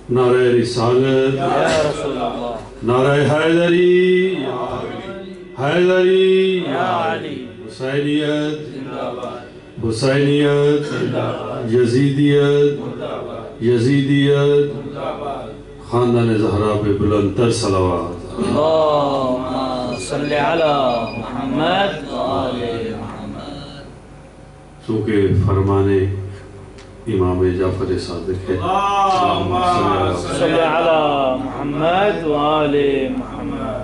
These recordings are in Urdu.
نعرہ رسالت یا رسول اللہ، نعرہ حیدری یا حیدری یا علی حسینیت زندہ باد، حسینیت یزیدیت یزیدیت خاندان زہرا پہ بلندتر صلوات اللہم صلی علی محمد وآل محمد۔ چونکہ فرمان امام جعفر صادق ہے صلی علی محمد وآل محمد۔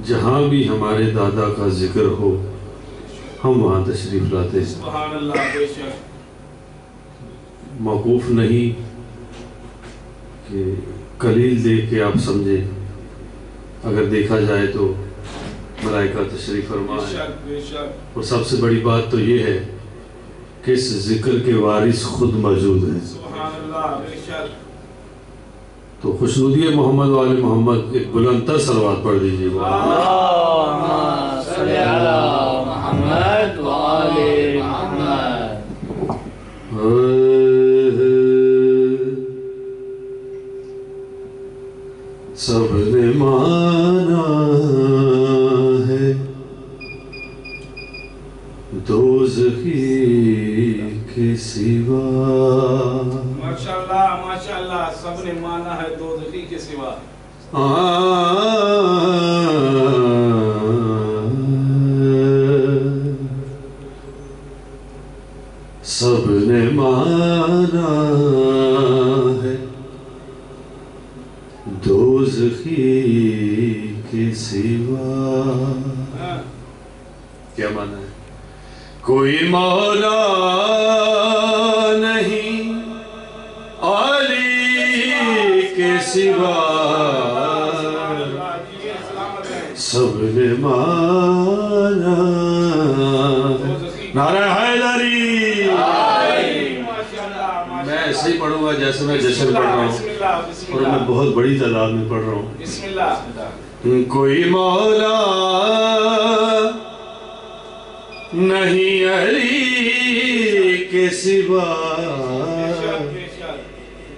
جہاں بھی ہمارے دادا کا ذکر ہو ہم وہاں تشریف لاتے ہیں، سبحان اللہ، بے شک موقوف نہیں کہ قلیل دیکھ کے آپ سمجھیں، اگر دیکھا جائے تو ملائکہ تشریف فرما بے ہے، شک بے شک اور سب سے بڑی بات تو یہ ہے کہ اس ذکر کے وارث خود موجود ہیں۔ سبحان اللہ، بے شک تو خوشنودی محمد وآل محمد ایک بلندتر صلوات پڑھ دیجئے گا۔ اللہم صلی علی محمد وآل محمد۔ سب نے مانا ہے دوزخی کے سوا، ماشاءاللہ ماشاءاللہ، سب نے مانا ہے دوزخی کے سوا۔ سب نے مانا ہے دوزخی کے سوا، کیا مانا ہے؟ کوئی مولا نہیں علی کے سوا، سب نے مانا نعرہ حیدری۔ میں ایسے ہی پڑھوں گا جیسے میں جشن پڑھ رہا ہوں، اور میں بہت بڑی تعداد میں پڑھ رہا ہوں۔ بسم اللہ۔ کوئی مولا نہیں علی کے سوا،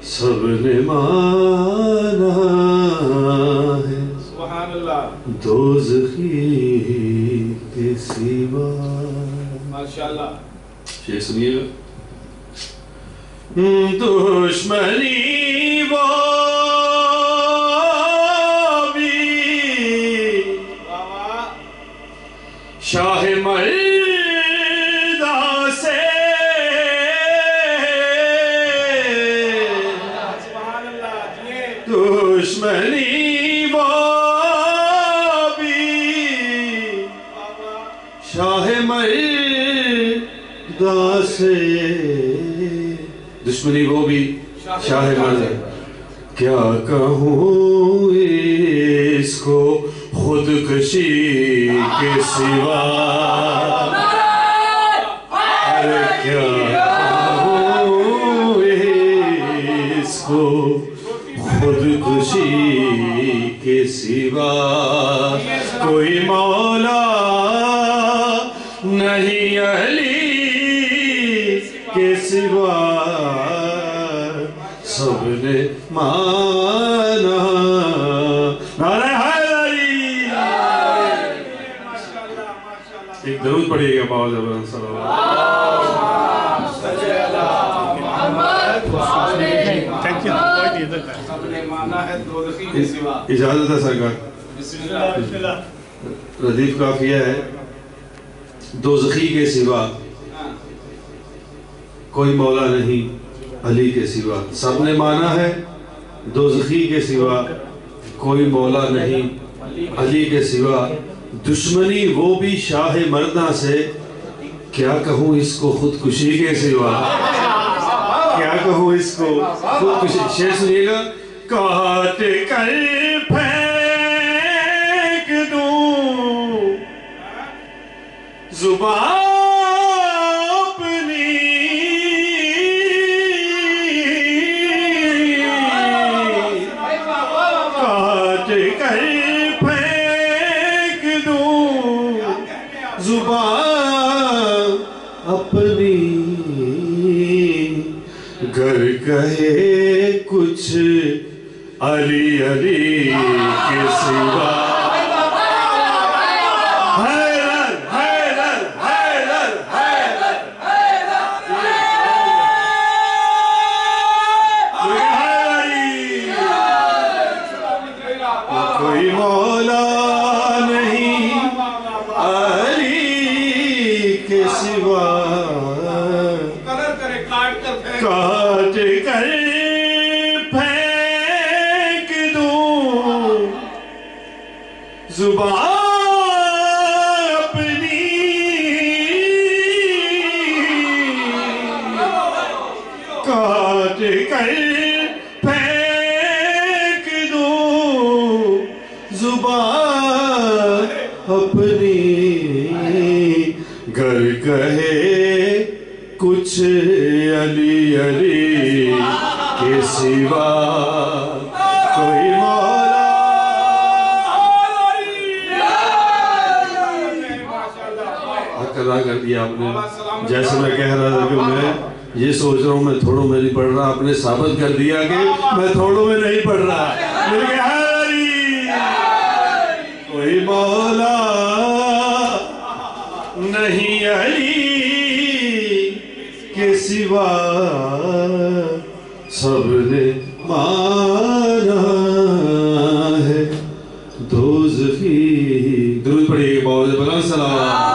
سب نے مانا ہے سبحان اللہ، دوزخی کے سوا۔ ماشاءاللہ، شیخ سنیے گا۔ دشمنی وہ بھی شاہ مردہ سے، سبحان اللہ، دشمنی وہ بھی شاہ مردہ سے، دشمنی وہ بھی شاہ مردہ، کیا کہوں اس کو خودکشی کے سوا، ارے کیا کہوں اس کو خودکشی کے سوا، کوئی مولا نہیں علی کے سوا، سب نے مانا نعرہ حیدری۔ ایک درود پڑھیے گا باؤ زبران صلی اللہ سب نے مانا ہے دوزخی کے سوا۔ اجازت ہے سرکار، بسم اللہ۔ ردیف کافیہ ہے، دوزخی کے سوا کوئی مولا نہیں علی کے سوا، سب نے مانا ہے دوزخی کے سوا کوئی مولا نہیں علی کے سوا، دشمنی وہ بھی شاہ مردہ سے، کیا کہوں اس کو خودکشی کے سوا، کیا کہوں اس کو خودکشی۔ شعر سنیے گا۔ کاٹ کر پھینک دوں زبان اپنی، کاٹ کر پھینک دوں زبان اپنی، گر کہے کچھ علی علی کے سوا حیدر حیدر حیدر حیدر کوئی مولا نہیں علی کے سوا کاٹ کر پھینک دوں زبان اپنی کاٹ کر پھینک دوں زبان اپنی گر کہے کچھ علی علی کے سوا کوئی مولا حق ادا کر دیا آپ نے. جیسے میں کہہ رہا تھا کہ میں یہ سوچ رہا ہوں میں تھوڑوں میں نہیں پڑھ رہا, آپ نے ثابت کر دیا کہ میں تھوڑوں میں نہیں پڑھ رہا. کوئی مولا نہیں علی کے سوا سب نے مانا ہے دوزخی. درود پڑھیے بہت بلند سلام.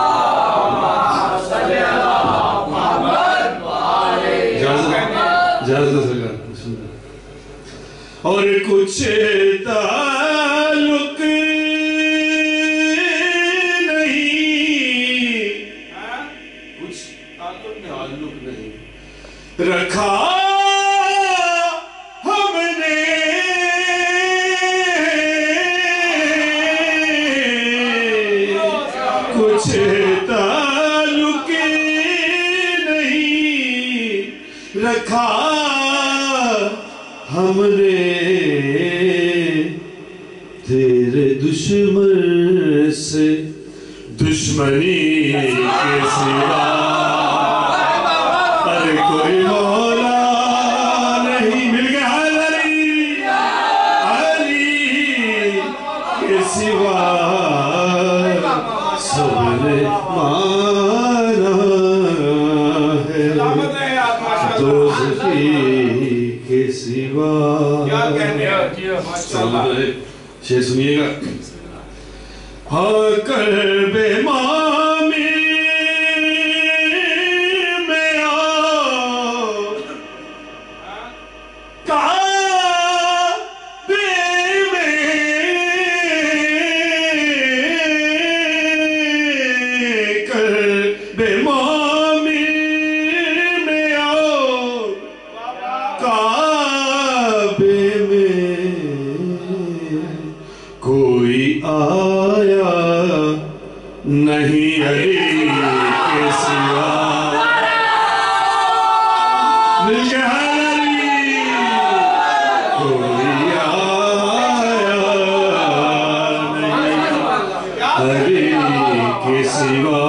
اور کچھ تعلق رکھا ہم نے کچھ تعلق نہیں رکھا ہم نے تیرے دشمن سے دشمنی کے سوا کوئی مولا نہیں. مل گیا علی کے سوا سب نے مانا ہے دوزخی کے سوا. شعر سنیے گا. ہاں کرب مامی نہیں علی کے سوا مل کے علی کوئی آیا نہیں علی کے سوا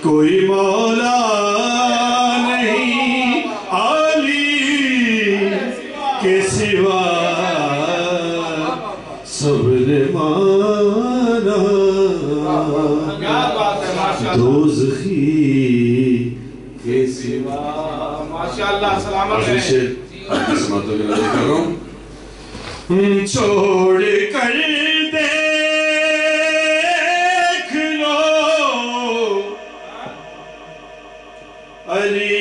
کوئی مولا نہیں علی کے سوا سب نے مانا دوزخی کے سوا. ماشاءاللہ سلامت ہے. سماتوں کے نظر کر رہا ہوں. چھوڑ کر دیکھ لو علی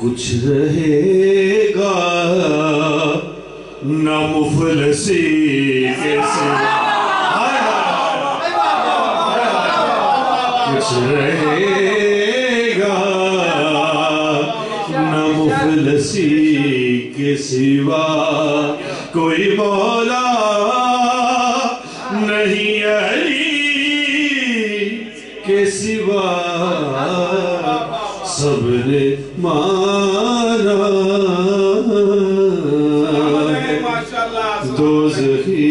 کچھ رہے گا نہ مفلسی کے سوا کچھ رہے گا نہ مفلسی کے سوا کوئی مولا نہیں علی کے سوا سب نے مانا دوزخی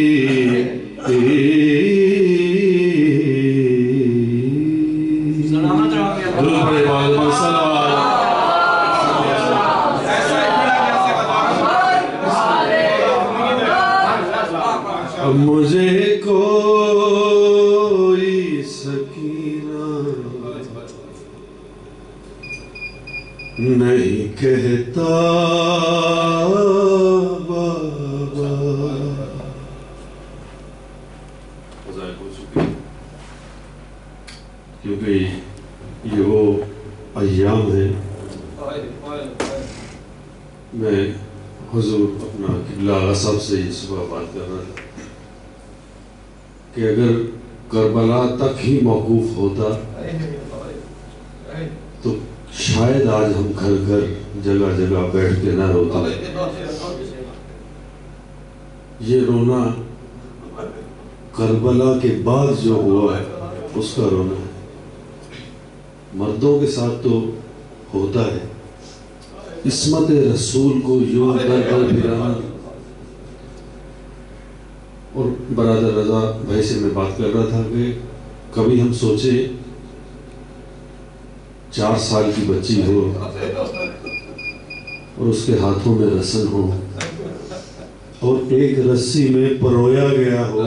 مجھے کوئی سکینہ نہیں کہتا بابا. کیونکہ یہ وہ ایام ہے. میں حضور اپنا قبلہ آغا صاحب سے یہ صبح بات کر رہا تھا کہ اگر کربلا تک ہی موقوف ہوتا تو شاید آج ہم گھر گھر جگہ جگہ بیٹھ کے نہ روتے. یہ رونا کربلا کے بعد جو ہوا ہے اس کا رونا ہے. مردوں کے ساتھ تو ہوتا ہے عصمت رسول کو یوں در در پھرانا. اور برادر رضا بھائی سے میں بات کر رہا تھا کہ کبھی ہم سوچے 4 سال کی بچی ہو اور اس کے ہاتھوں میں رسن ہو اور ایک رسی میں پرویا گیا ہو.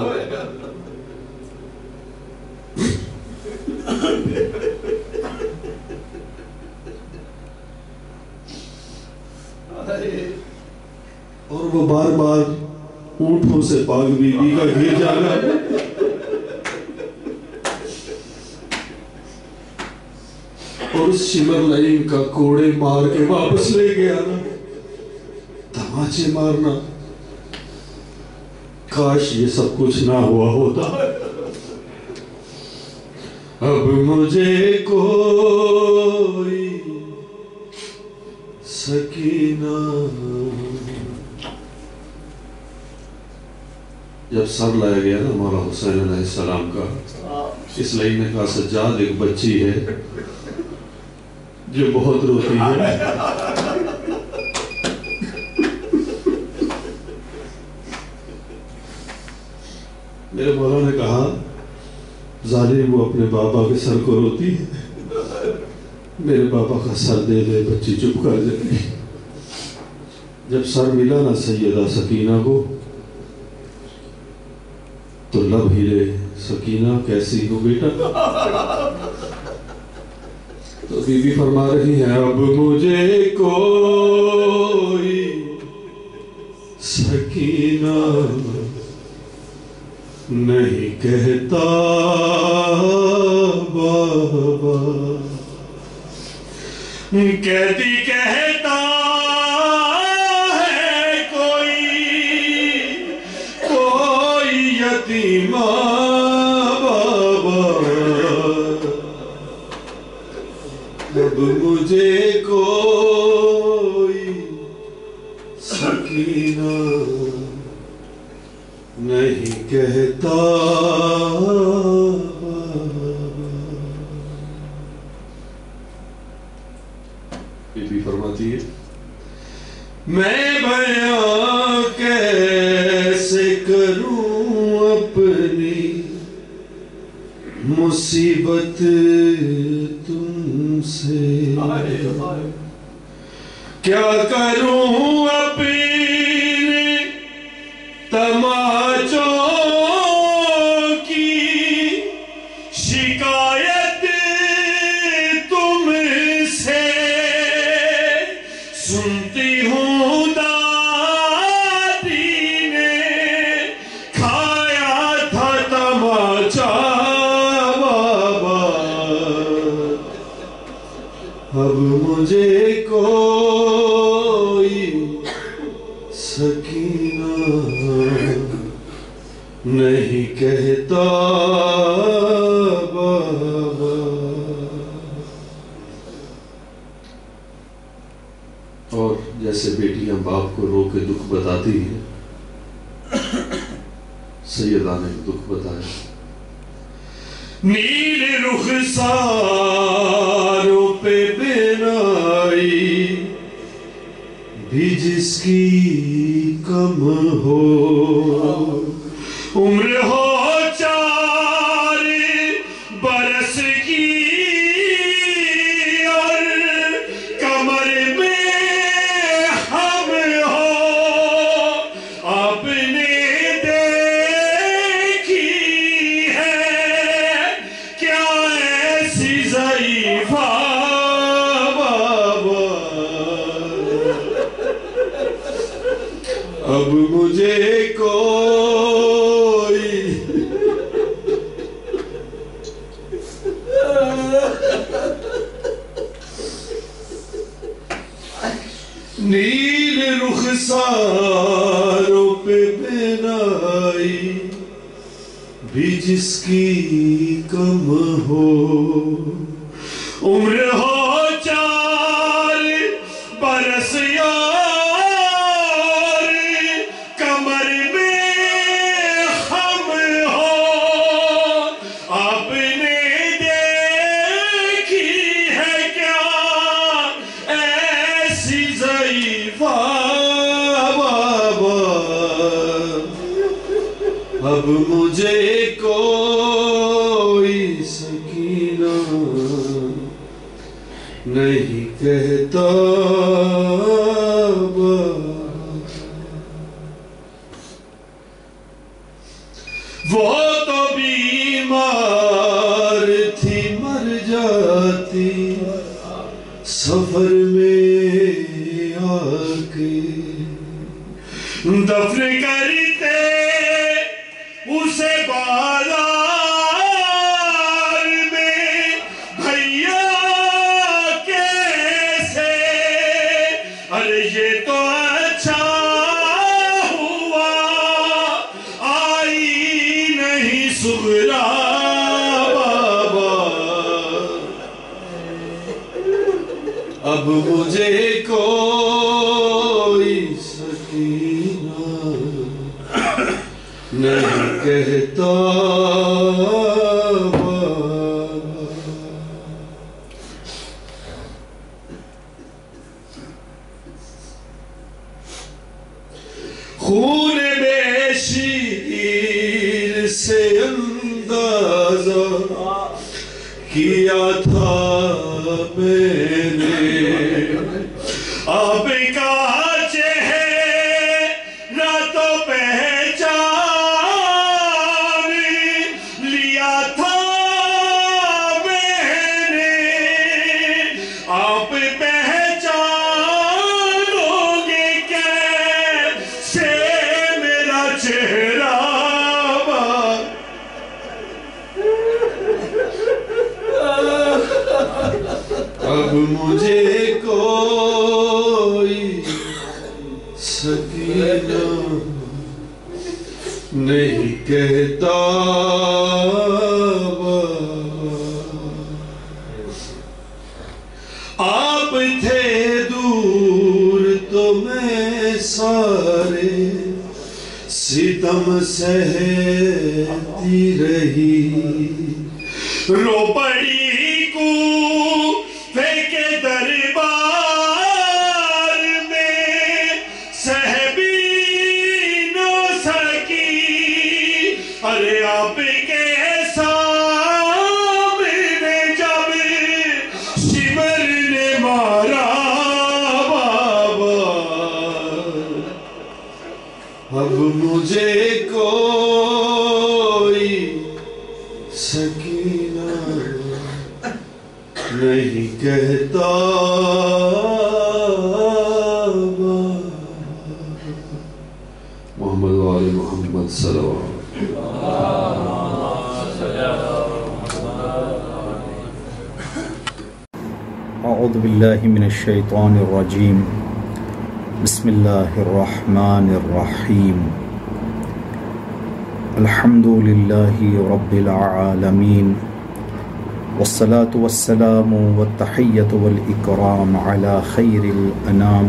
اور وہ بار بار اونٹوں سے پاک بی بی کا گر جانا اور اس شمر لائن کا کوڑے مار کے واپس لے کے آنا, دھماچے مارنا. کاش یہ سب کچھ نہ ہوا ہوتا. اب مجھے کوئی سکینہ. جب سر لایا گیا نا ہمارا حسین علیہ السلام کا, اس لائن نے کہا سجاد ایک بچی ہے جو بہت روتی ہے. میرے مولا نے کہا ظالم وہ اپنے بابا کے سر کو روتی ہے, میرے بابا کا سر دے دے بچی چپ کر جائے. جب سر ملا نا سیدہ سکینہ کو تو لب ہلے. سکینہ کیسی ہو بیٹا؟ تو بی بی فرما رہی ہے اب مجھے کوئی سکینہ نہیں کہتا بابا. کہتی کہتا ہے کوئی یتیم بابا. اب مجھے کوئی سکینہ نہیں کہتا. بی بی فرماتی ہے میں بیان کیسے کروں اپنی مصیبت تم سے, کیا کروں اپنے تماچوں کی شکایت تم سے. سنتی ہوں دادی نے کھایا تھا تماچا بابا. اب مجھے کوئی سکینہ نہیں کہتا بابا. اور جیسے بیٹیاں باپ کو رو کے دکھ بتاتی ہیں, سیدہ نے دکھ بتایا. نیل رخساروں پہ بینائی بھی جس کی کم ہو، عمر ہو 4 برس کی اور کمر میں ہم ہو، آپ نے دیکھی ہے کیا ایسی ضعیفہ بابا، اب مجھے کوئی نیل رخساروں پہ بینائی بھی جس کی کم ہو، عمر ہو 4 برس اور کمر میں ہم ہو، آپ نے دیکھی ہے کیا ایسی ضعیفہ بابا، اب مجھے کوئی سکینہ نہیں کہتا وہ تو بیمار تھی مر جاتی سفر میں آ کے، دفن کرتے اسے بازار میں بھیا کیسے، ارے یہ تو اچھا ہوا آئی نہیں سغرا بابا، اب مجھے کوئی سکینہ نہیں کہتا خون بے شیر سے اندازہ کیا تھا میں نے، آپ کا چہرہ تو پہچان لیا تھا میں نے، آپ پہچانو گے کیسے میرا چہرہ، اب مجھے کوئی سکینہ نہیں کہتا آپ تھے دور تو میں سارے ستم سہتی رہی، رو پڑی کوفے کے دربار میں سہ بھی نہ سکی، ارے آپ کے سامنے جب شمر نے مارا بابا، اب مجھے کوئی سکینہ نہیں کہتا محمد وآل محمد صلوات اعوذ باللہ من الشیطان الرجیم، بسم اللہ الرحمن الرحیم، الحمد للہ رب العالمین، والصلاة والسلام والتحیة والإکرام على خیر الانام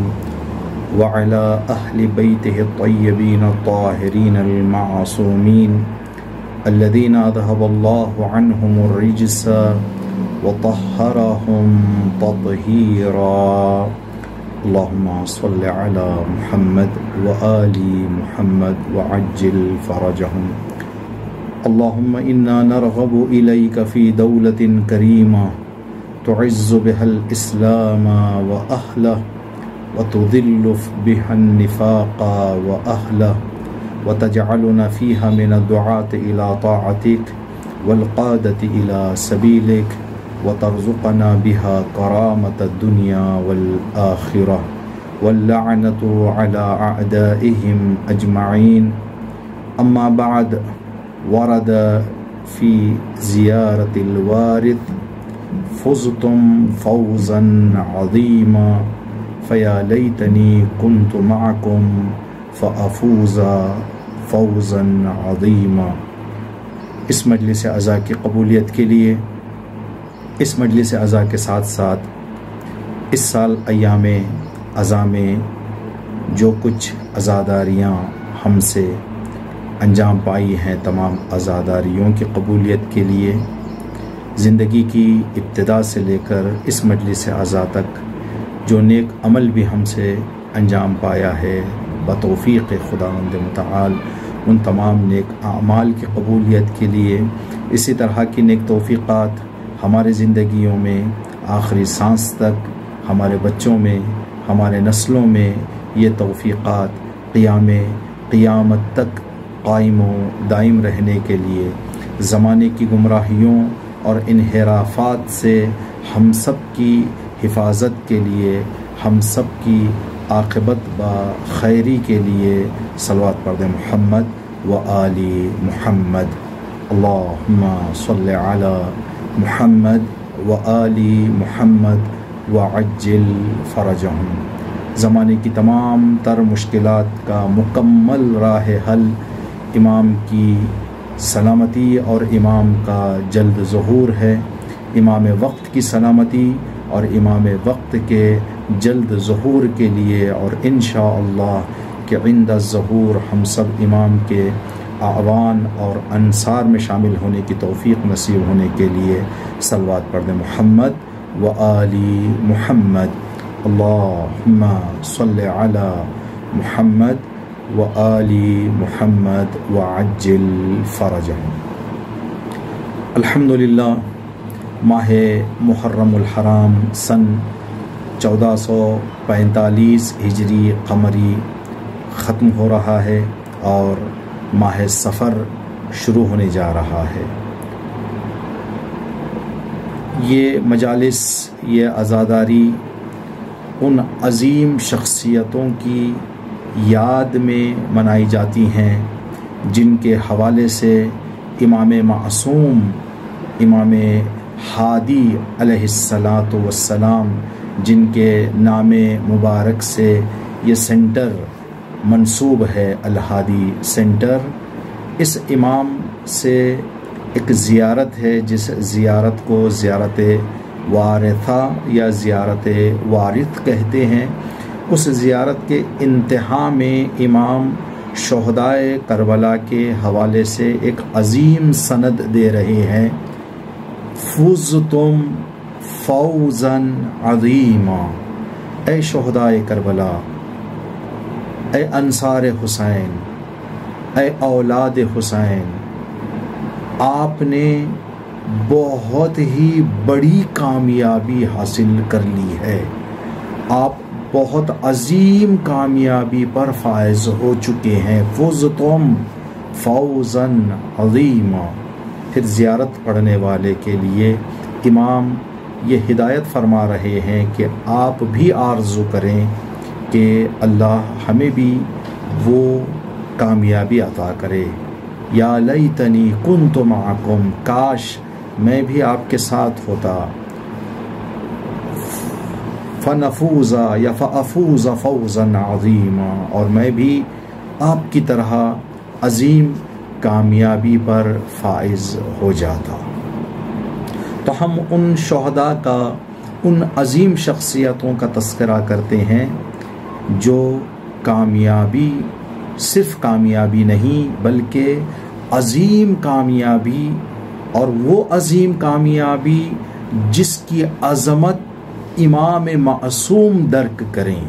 وعلى اہل بیتہ الطیبین الطاہرین المعصومین الذين أذهب الله عنهم الرجس وطهرهم تطهيرا اللهم صل على محمد وآل محمد وعجل فرجهم اللهم إنا نرغب إليك في دولة كريمة تعز بها الإسلام وأهله وتذل بها النفاق وأهله وتجعلنا فيها من الدعاة إلى طاعتك والقادة إلى سبيلك وترزقنا بها كرامة الدنيا والآخرة واللعنة على أعدائهم أجمعين أما بعد ورد في زيارة الوارث فزتم فوزا عظيما فيا ليتني كنت معكم فأفوز فوزا عظيما اس مجلس عزا کی قبولیت کے لیے اس مجلس عزا کے ساتھ ساتھ اس سال ایام عزا میں جو کچھ عزاداریاں ہم سے انجام پائی ہیں تمام عزاداریوں کی قبولیت کے لیے زندگی کی ابتدا سے لے کر اس مجلس عزا تک جو نیک عمل بھی ہم سے انجام پایا ہے بتوفیق خداوند متعال ان تمام نیک اعمال کی قبولیت کے لیے اسی طرح کی نیک توفیقات ہمارے زندگیوں میں آخری سانس تک ہمارے بچوں میں ہمارے نسلوں میں یہ توفیقات قیامت تک قائم و دائم رہنے کے لیے زمانے کی گمراہیوں اور انحرافات سے ہم سب کی حفاظت کے لیے ہم سب کی عاقبت بخیری کے لیے صلوات پڑھ محمد و آل محمد اللہم صل علی محمد و آل محمد وعجل فرجہم زمانے کی تمام تر مشکلات کا مکمل راہ حل امام کی سلامتی اور امام کا جلد ظہور ہے امام وقت کی سلامتی اور امام وقت کے جلد ظہور کے لیے اور انشاءاللہ کہ عند الظہور ہم سب امام کے اعوان اور انصار میں شامل ہونے کی توفیق نصیب ہونے کے لیے صلوات پڑھ محمد و آل محمد اللہم صل علی محمد و آل محمد وعجل فرجہم الحمدللہ ماہ محرم الحرام سن 1445 ہجری قمری ختم ہو رہا ہے اور ماہ سفر شروع ہونے جا رہا ہے یہ مجالس یہ عزاداری ان عظیم شخصیتوں کی یاد میں منائی جاتی ہیں جن کے حوالے سے امام معصوم امام ہادی علیہ الصلاۃ والسلام جن کے نام مبارک سے یہ سینٹر منسوب ہے الہادی سینٹر اس امام سے ایک زیارت ہے جس زیارت کو زیارت وارثہ یا زیارت وارث کہتے ہیں اس زیارت کے انتہا میں امام شہدائے کربلا کے حوالے سے ایک عظیم سند دے رہے ہیں فزتم فوزا عظیما اے شہدائے کربلا اے انصار حسین اے اولاد حسین آپ نے بہت ہی بڑی کامیابی حاصل کر لی ہے آپ بہت عظیم کامیابی پر فائز ہو چکے ہیں فزتم فوزا عظیما پھر زیارت پڑھنے والے کے لیے امام یہ ہدایت فرما رہے ہیں کہ آپ بھی آرزو کریں کہ اللہ ہمیں بھی وہ کامیابی عطا کرے یا لیتنی کنت معکم کاش میں بھی آپ کے ساتھ ہوتا فنفوز یا فافوز فوزا عظیما اور میں بھی آپ کی طرح عظیم کامیابی پر فائز ہو جاتا تو ہم ان شہداء کا ان عظیم شخصیتوں کا تذکرہ کرتے ہیں جو کامیابی صرف کامیابی نہیں بلکہ عظیم کامیابی، اور وہ عظیم کامیابی جس کی عظمت امام معصوم درک کریں۔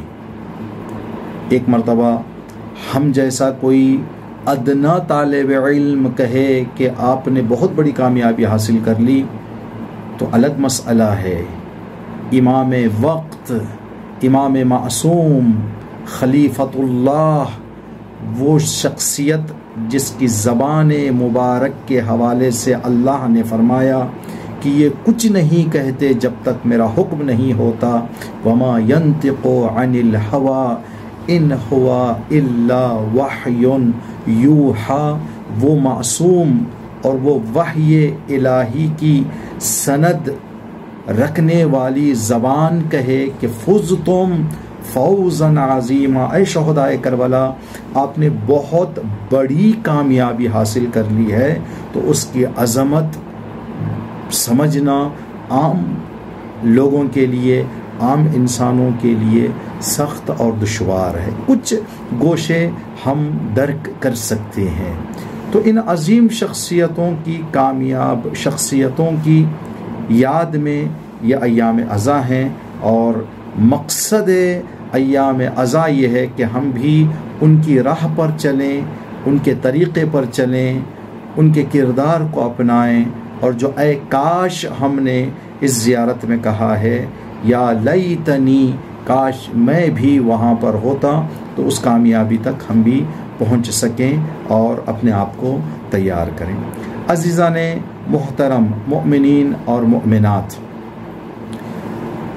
ایک مرتبہ ہم جیسا کوئی ادنا طالب علم کہے کہ آپ نے بہت بڑی کامیابی حاصل کر لی تو الگ مسئلہ ہے۔ امام وقت، امام معصوم، خلیفۃ اللہ، وہ شخصیت جس کی زبان مبارک کے حوالے سے اللہ نے فرمایا کہ یہ کچھ نہیں کہتے جب تک میرا حکم نہیں ہوتا، وما ينطق عن الهوى ان هو الا وحی یوحی، وہ معصوم اور وہ وحی الہی کی سند رکھنے والی زبان کہے کہ فزتم فوزا عظیما، اے شہدائے کربلا آپ نے بہت بڑی کامیابی حاصل کر لی ہے، تو اس کی عظمت سمجھنا عام لوگوں کے لیے، عام انسانوں کے لیے سخت اور دشوار ہے۔ کچھ گوشے ہم درک کر سکتے ہیں۔ تو ان عظیم شخصیتوں کی، کامیاب شخصیتوں کی یاد میں یہ ایام عزا ہیں، اور مقصد ایام عزا یہ ہے کہ ہم بھی ان کی راہ پر چلیں، ان کے طریقے پر چلیں، ان کے کردار کو اپنائیں، اور جو اے کاش ہم نے اس زیارت میں کہا ہے، یا لیتنی، کاش میں بھی وہاں پر ہوتا، تو اس کامیابی تک ہم بھی پہنچ سکیں اور اپنے آپ کو تیار کریں۔ عزیزان محترم، مؤمنین اور مؤمنات،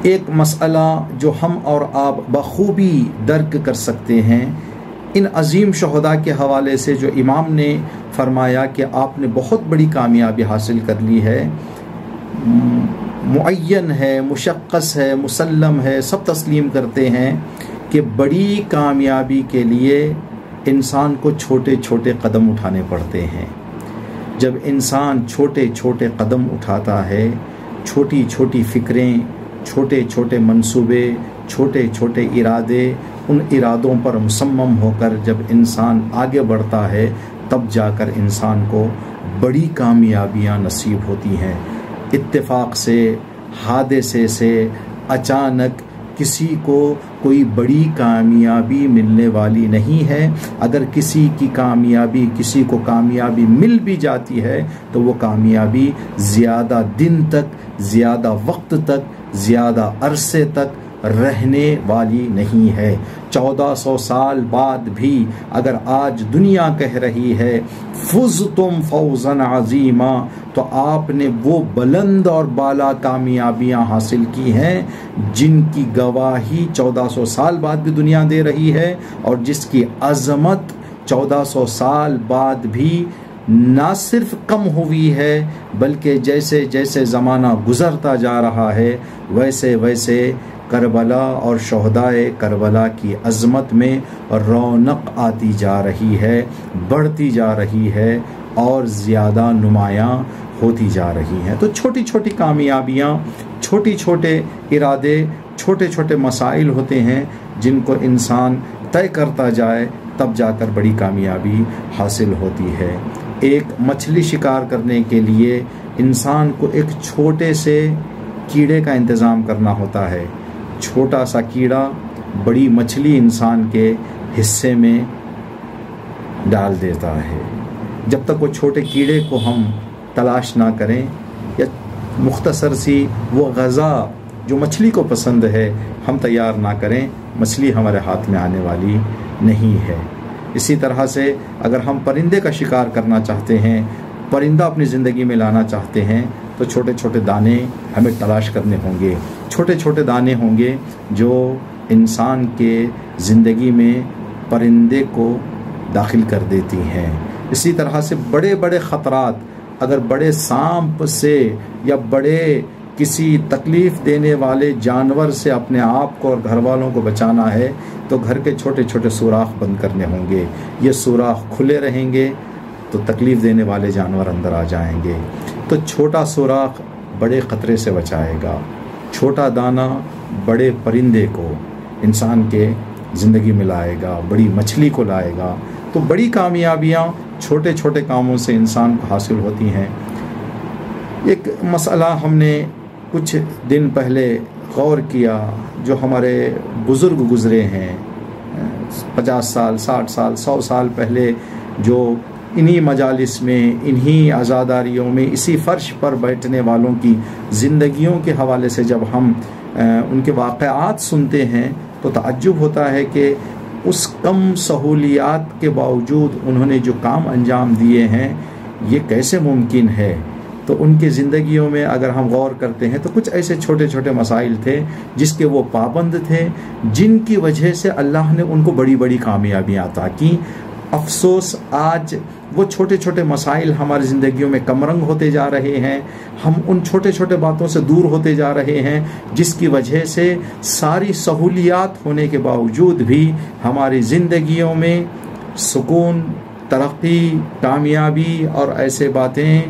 ایک مسئلہ جو ہم اور آپ بخوبی درک کر سکتے ہیں ان عظیم شہداء کے حوالے سے، جو امام نے فرمایا کہ آپ نے بہت بڑی کامیابی حاصل کر لی ہے، معین ہے، مشخص ہے، مسلم ہے، سب تسلیم کرتے ہیں کہ بڑی کامیابی کے لیے انسان کو چھوٹے چھوٹے قدم اٹھانے پڑتے ہیں۔ جب انسان چھوٹے چھوٹے قدم اٹھاتا ہے، چھوٹی چھوٹی فکریں، چھوٹے چھوٹے منصوبے، چھوٹے چھوٹے ارادے، ان ارادوں پر مصمم ہو کر جب انسان آگے بڑھتا ہے، تب جا کر انسان کو بڑی کامیابیاں نصیب ہوتی ہیں۔ اتفاق سے، حادثے سے، اچانک کسی کو کوئی بڑی کامیابی ملنے والی نہیں ہے۔ اگر کسی کو کامیابی مل بھی جاتی ہے تو وہ کامیابی زیادہ دن تک، زیادہ وقت تک، زیادہ عرصے تک رہنے والی نہیں ہے۔ 1400 سال بعد بھی اگر آج دنیا کہہ رہی ہے فزتم فوزا عظیما، تو آپ نے وہ بلند اور بالا کامیابیاں حاصل کی ہیں جن کی گواہی 1400 سال بعد بھی دنیا دے رہی ہے، اور جس کی عظمت 1400 سال بعد بھی نہ صرف کم ہوئی ہے، بلکہ جیسے جیسے زمانہ گزرتا جا رہا ہے ویسے ویسے کربلا اور شہدائے کربلا کی عظمت میں رونق آتی جا رہی ہے، بڑھتی جا رہی ہے اور زیادہ نمایاں ہوتی جا رہی ہیں۔ تو چھوٹی چھوٹی کامیابیاں، چھوٹی چھوٹے ارادے، چھوٹے چھوٹے مسائل ہوتے ہیں جن کو انسان طے کرتا جائے، تب جا کر بڑی کامیابی حاصل ہوتی ہے۔ ایک مچھلی شکار کرنے کے لیے انسان کو ایک چھوٹے سے کیڑے کا انتظام کرنا ہوتا ہے۔ چھوٹا سا کیڑا بڑی مچھلی انسان کے حصے میں ڈال دیتا ہے۔ جب تک وہ چھوٹے کیڑے کو ہم تلاش نہ کریں، یا مختصر سی وہ غذا جو مچھلی کو پسند ہے ہم تیار نہ کریں، مچھلی ہمارے ہاتھ میں آنے والی نہیں ہے۔ اسی طرح سے اگر ہم پرندے کا شکار کرنا چاہتے ہیں، پرندہ اپنی زندگی میں لانا چاہتے ہیں، تو چھوٹے چھوٹے دانے ہمیں تلاش کرنے ہوں گے، چھوٹے چھوٹے دانے ہوں گے جو انسان کے زندگی میں پرندے کو داخل کر دیتی ہیں۔ اسی طرح سے بڑے بڑے خطرات، اگر بڑے سانپ سے یا بڑے کسی تکلیف دینے والے جانور سے اپنے آپ کو اور گھر والوں کو بچانا ہے تو گھر کے چھوٹے چھوٹے سوراخ بند کرنے ہوں گے۔ یہ سوراخ کھلے رہیں گے تو تکلیف دینے والے جانور اندر آ جائیں گے۔ تو چھوٹا سوراخ بڑے خطرے سے بچائے گا، چھوٹا دانہ بڑے پرندے کو انسان کے زندگی میں لائے گا، بڑی مچھلی کو لائے گا۔ تو بڑی کامیابیاں چھوٹے چھوٹے کاموں سے انسان کو حاصل ہوتی ہیں۔ ایک مسئلہ ہم نے کچھ دن پہلے غور کیا، جو ہمارے بزرگ گزرے ہیں 50 سال 60 سال 100 سال پہلے، جو انہی مجالس میں انہی عزاداریوں میں اسی فرش پر بیٹھنے والوں کی زندگیوں کے حوالے سے جب ہم ان کے واقعات سنتے ہیں تو تعجب ہوتا ہے کہ اس کم سہولیات کے باوجود انہوں نے جو کام انجام دیے ہیں یہ کیسے ممکن ہے۔ تو ان کی زندگیوں میں اگر ہم غور کرتے ہیں تو کچھ ایسے چھوٹے چھوٹے مسائل تھے جس کے وہ پابند تھے، جن کی وجہ سے اللہ نے ان کو بڑی بڑی کامیابیاں عطا کی۔ افسوس آج وہ چھوٹے چھوٹے مسائل ہماری زندگیوں میں کم رنگ ہوتے جا رہے ہیں، ہم ان چھوٹے چھوٹے باتوں سے دور ہوتے جا رہے ہیں، جس کی وجہ سے ساری سہولیات ہونے کے باوجود بھی ہماری زندگیوں میں سکون، ترقی، کامیابی اور ایسے باتیں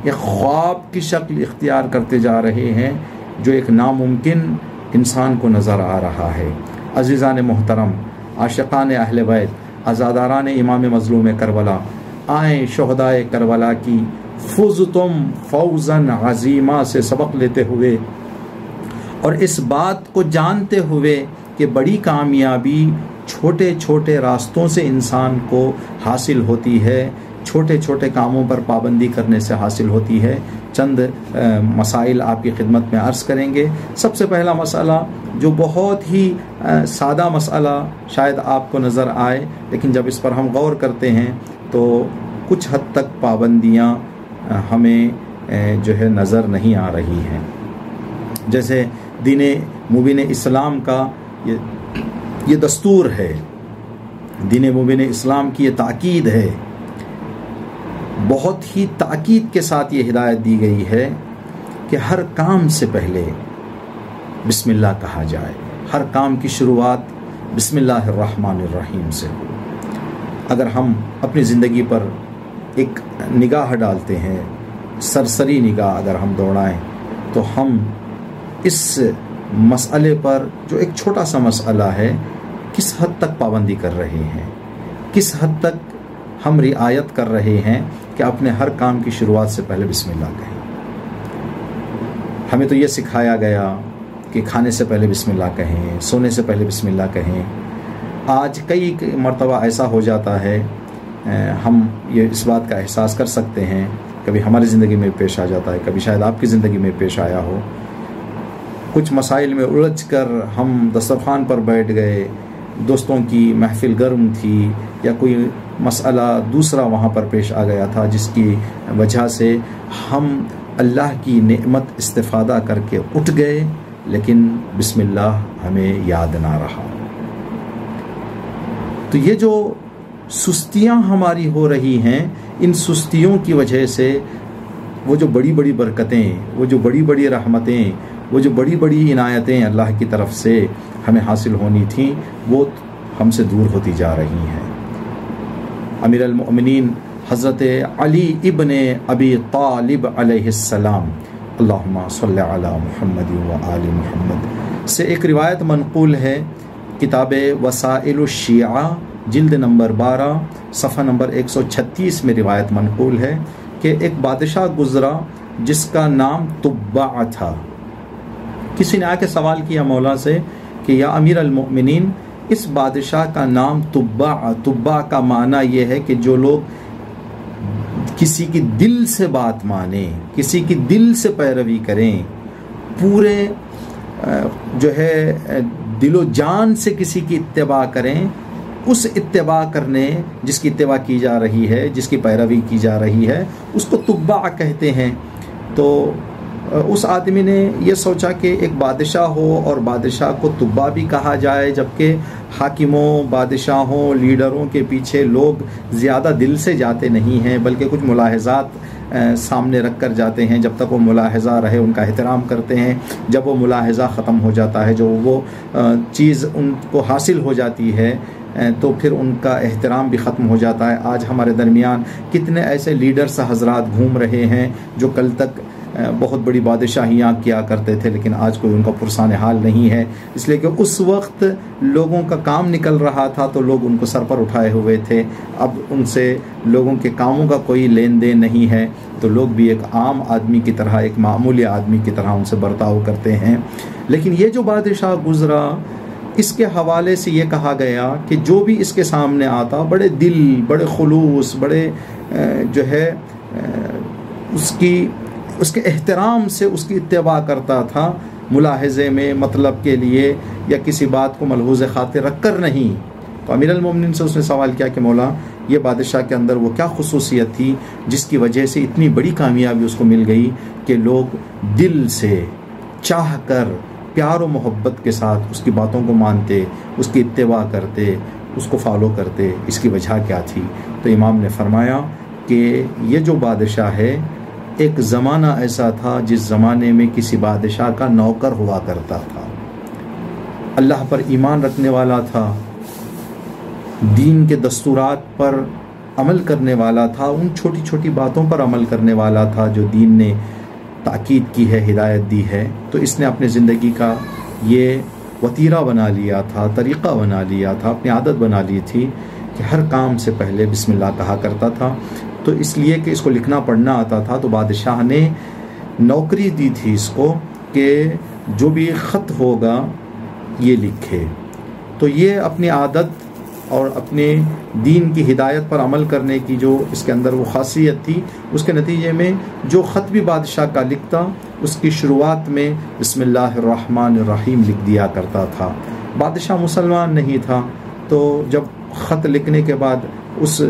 ایک خواب کی شکل اختیار کرتے جا رہے ہیں جو ایک ناممکن انسان کو نظر آ رہا ہے۔ عزیزان محترم، عاشقان اہل بیت، عزاداران امام مظلوم کربلا، آئیں شہدائے کربلا کی فزتم فوزاً عظیمہ سے سبق لیتے ہوئے اور اس بات کو جانتے ہوئے کہ بڑی کامیابی چھوٹے چھوٹے راستوں سے انسان کو حاصل ہوتی ہے، چھوٹے چھوٹے کاموں پر پابندی کرنے سے حاصل ہوتی ہے، چند مسائل آپ کی خدمت میں عرض کریں گے۔ سب سے پہلا مسئلہ جو بہت ہی سادہ مسئلہ شاید آپ کو نظر آئے، لیکن جب اس پر ہم غور کرتے ہیں تو کچھ حد تک پابندیاں ہمیں جو ہے نظر نہیں آ رہی ہیں۔ جیسے دین مبین اسلام کا یہ دستور ہے، دین مبین اسلام کی یہ تاکید ہے، بہت ہی تاکید کے ساتھ یہ ہدایت دی گئی ہے کہ ہر کام سے پہلے بسم اللہ کہا جائے، ہر کام کی شروعات بسم اللہ الرحمن الرحیم سے ہو۔ اگر ہم اپنی زندگی پر ایک نگاہ ڈالتے ہیں، سرسری نگاہ اگر ہم دوڑائیں، تو ہم اس مسئلے پر جو ایک چھوٹا سا مسئلہ ہے کس حد تک پابندی کر رہے ہیں، کس حد تک ہم رعایت کر رہے ہیں کہ اپنے ہر کام کی شروعات سے پہلے بسم اللہ کہیں۔ ہمیں تو یہ سکھایا گیا کہ کھانے سے پہلے بسم اللہ کہیں، سونے سے پہلے بسم اللہ کہیں۔ آج کئی مرتبہ ایسا ہو جاتا ہے، ہم یہ اس بات کا احساس کر سکتے ہیں، کبھی ہماری زندگی میں پیش آ جاتا ہے، کبھی شاید آپ کی زندگی میں پیش آیا ہو، کچھ مسائل میں الجھ کر ہم دسترخوان پر بیٹھ گئے، دوستوں کی محفل گرم تھی یا کوئی مسئلہ دوسرا وہاں پر پیش آ گیا تھا جس کی وجہ سے ہم اللہ کی نعمت استفادہ کر کے اٹھ گئے، لیکن بسم اللہ ہمیں یاد نہ رہا۔ تو یہ جو سستیاں ہماری ہو رہی ہیں، ان سستیوں کی وجہ سے وہ جو بڑی بڑی برکتیں، وہ جو بڑی بڑی رحمتیں، وہ جو بڑی بڑی عنایتیں اللہ کی طرف سے ہمیں حاصل ہونی تھیں، وہ ہم سے دور ہوتی جا رہی ہیں۔ امیر المؤمنین حضرت علی ابن ابی طالب علیہ السلام، اللہم صلی علی محمد و آل محمد، سے ایک روایت منقول ہے، کتاب وسائل الشیعہ جلد نمبر 12 صفحہ نمبر 136 میں روایت منقول ہے کہ ایک بادشاہ گزرا جس کا نام طباع تھا۔ کسی نے آ کے سوال کیا مولا سے کہ یا امیر المؤمنین، اس بادشاہ کا نام طباع کا معنی یہ ہے کہ جو لوگ کسی کی دل سے بات مانیں، کسی کی دل سے پیروی کریں، پورے جو ہے دل و جان سے کسی کی اتباع کریں، اس اتباع کرنے جس کی اتباع کی جا رہی ہے، جس کی پیروی کی جا رہی ہے، اس کو طباع کہتے ہیں۔ تو اس آدمی نے یہ سوچا کہ ایک بادشاہ ہو اور بادشاہ کو طباع بھی کہا جائے، جبکہ حاکموں، بادشاہوں، لیڈروں کے پیچھے لوگ زیادہ دل سے جاتے نہیں ہیں، بلکہ کچھ ملاحظات سامنے رکھ کر جاتے ہیں۔ جب تک وہ ملاحظہ رہے ان کا احترام کرتے ہیں، جب وہ ملاحظہ ختم ہو جاتا ہے، جو وہ چیز ان کو حاصل ہو جاتی ہے، تو پھر ان کا احترام بھی ختم ہو جاتا ہے۔ آج ہمارے درمیان کتنے ایسے لیڈرز حضرات گھوم رہے ہیں جو کل تک بہت بڑی بادشاہیاں کیا کرتے تھے، لیکن آج کوئی ان کا پرسان حال نہیں ہے، اس لیے کہ اس وقت لوگوں کا کام نکل رہا تھا تو لوگ ان کو سر پر اٹھائے ہوئے تھے، اب ان سے لوگوں کے کاموں کا کوئی لین دین نہیں ہے، تو لوگ بھی ایک عام آدمی کی طرح، ایک معمولی آدمی کی طرح ان سے برتاؤ کرتے ہیں۔ لیکن یہ جو بادشاہ گزرا، اس کے حوالے سے یہ کہا گیا کہ جو بھی اس کے سامنے آتا بڑے دل، بڑے خلوص، بڑے جو ہے اس کے احترام سے اس کی اتباع کرتا تھا، ملاحظے میں، مطلب کے لیے یا کسی بات کو ملحوظ خاطر رکھ کر نہیں۔ تو امیر المومنین سے اس نے سوال کیا کہ مولا، یہ بادشاہ کے اندر وہ کیا خصوصیت تھی جس کی وجہ سے اتنی بڑی کامیابی اس کو مل گئی کہ لوگ دل سے چاہ کر، پیار و محبت کے ساتھ اس کی باتوں کو مانتے، اس کی اتباع کرتے، اس کو فالو کرتے؟ اس کی وجہ کیا تھی؟ تو امام نے فرمایا کہ یہ جو بادشاہ ہے، ایک زمانہ ایسا تھا جس زمانے میں کسی بادشاہ کا نوکر ہوا کرتا تھا، اللہ پر ایمان رکھنے والا تھا، دین کے دستورات پر عمل کرنے والا تھا، ان چھوٹی چھوٹی باتوں پر عمل کرنے والا تھا جو دین نے تاکید کی ہے، ہدایت دی ہے۔ تو اس نے اپنی زندگی کا یہ وتیرہ بنا لیا تھا، طریقہ بنا لیا تھا، اپنی عادت بنا لی تھی کہ ہر کام سے پہلے بسم اللہ کہا کرتا تھا۔ تو اس لیے کہ اس کو لکھنا پڑھنا آتا تھا، تو بادشاہ نے نوکری دی تھی اس کو کہ جو بھی خط ہوگا یہ لکھے۔ تو یہ اپنی عادت اور اپنے دین کی ہدایت پر عمل کرنے کی جو اس کے اندر وہ خاصیت تھی، اس کے نتیجے میں جو خط بھی بادشاہ کا لکھتا، اس کی شروعات میں بسم اللہ الرحمن الرحیم لکھ دیا کرتا تھا۔ بادشاہ مسلمان نہیں تھا، تو جب خط لکھنے کے بعد اس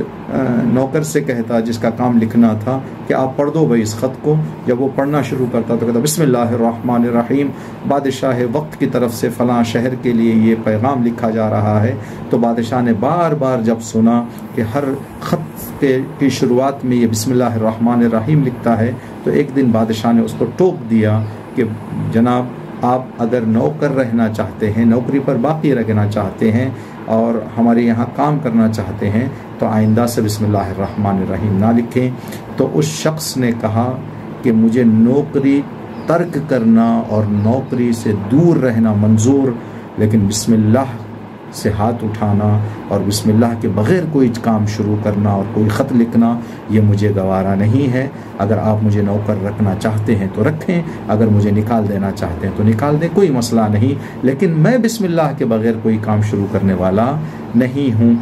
نوکر سے کہتا جس کا کام لکھنا تھا کہ آپ پڑھ دو بھائی اس خط کو۔ جب وہ پڑھنا شروع کرتا تو کہتا بسم اللہ الرحمن الرحیم، بادشاہ وقت کی طرف سے فلاں شہر کے لیے یہ پیغام لکھا جا رہا ہے۔ تو بادشاہ نے بار بار جب سنا کہ ہر خط کی شروعات میں یہ بسم اللہ الرحمن الرحیم لکھتا ہے، تو ایک دن بادشاہ نے اس کو ٹوک دیا کہ جناب آپ اگر نوکر رہنا چاہتے ہیں، نوکری پر باقی رہنا چاہتے ہیں اور ہمارے یہاں کام کرنا چاہتے ہیں، تو آئندہ سے بسم اللہ الرحمن الرحیم نہ لکھیں۔ تو اس شخص نے کہا کہ مجھے نوکری ترک کرنا اور نوکری سے دور رہنا منظور، لیکن بسم اللہ سے ہاتھ اٹھانا اور بسم اللہ کے بغیر کوئی کام شروع کرنا اور کوئی خط لکھنا یہ مجھے گوارا نہیں ہے۔ اگر آپ مجھے نوکر رکھنا چاہتے ہیں تو رکھیں، اگر مجھے نکال دینا چاہتے ہیں تو نکال دیں، کوئی مسئلہ نہیں، لیکن میں بسم اللہ کے بغیر کوئی کام شروع کرنے والا نہیں ہوں۔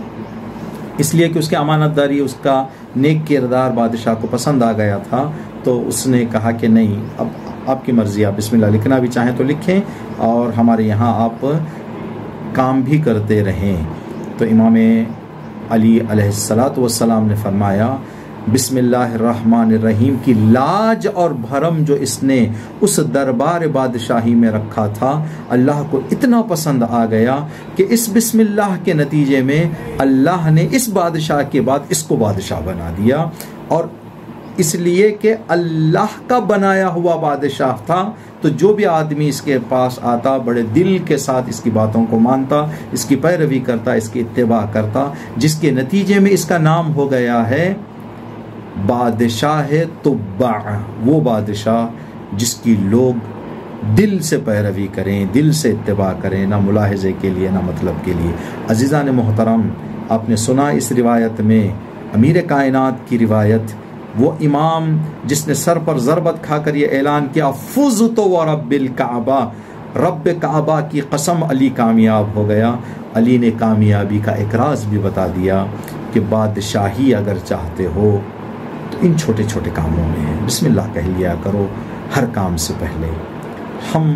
اس لیے کہ اس کی امانت داری، اس کا نیک کردار بادشاہ کو پسند آ گیا تھا، تو اس نے کہا کہ نہیں، اب آپ کی مرضی، آپ بسم اللہ لکھنا بھی چاہیں تو لکھیں اور ہمارے یہاں آپ کام بھی کرتے رہیں۔ تو امام علی علیہ السلام نے فرمایا بسم اللہ الرحمن الرحیم کی لاج اور بھرم جو اس نے اس دربار بادشاہی میں رکھا تھا، اللہ کو اتنا پسند آ گیا کہ اس بسم اللہ کے نتیجے میں اللہ نے اس بادشاہ کے بعد اس کو بادشاہ بنا دیا، اور اس لیے کہ اللہ کا بنایا ہوا بادشاہ تھا، تو جو بھی آدمی اس کے پاس آتا بڑے دل کے ساتھ اس کی باتوں کو مانتا، اس کی پیروی کرتا، اس کی اتباع کرتا، جس کے نتیجے میں اس کا نام ہو گیا ہے بادشاہ تبع، وہ بادشاہ جس کی لوگ دل سے پیروی کریں، دل سے اتباع کریں، نہ ملاحظے کے لیے نہ مطلب کے لیے۔ عزیزان محترم، آپ نے سنا اس روایت میں امیر کائنات کی روایت، وہ امام جس نے سر پر ضربت کھا کر یہ اعلان کیا فزت ورب الکعبہ، رب کعبہ کی قسم علی کامیاب ہو گیا۔ علی نے کامیابی کا ایک راز بھی بتا دیا کہ بادشاہی اگر چاہتے ہو تو ان چھوٹے چھوٹے کاموں میں بسم اللہ کہہ لیا کرو ہر کام سے پہلے۔ ہم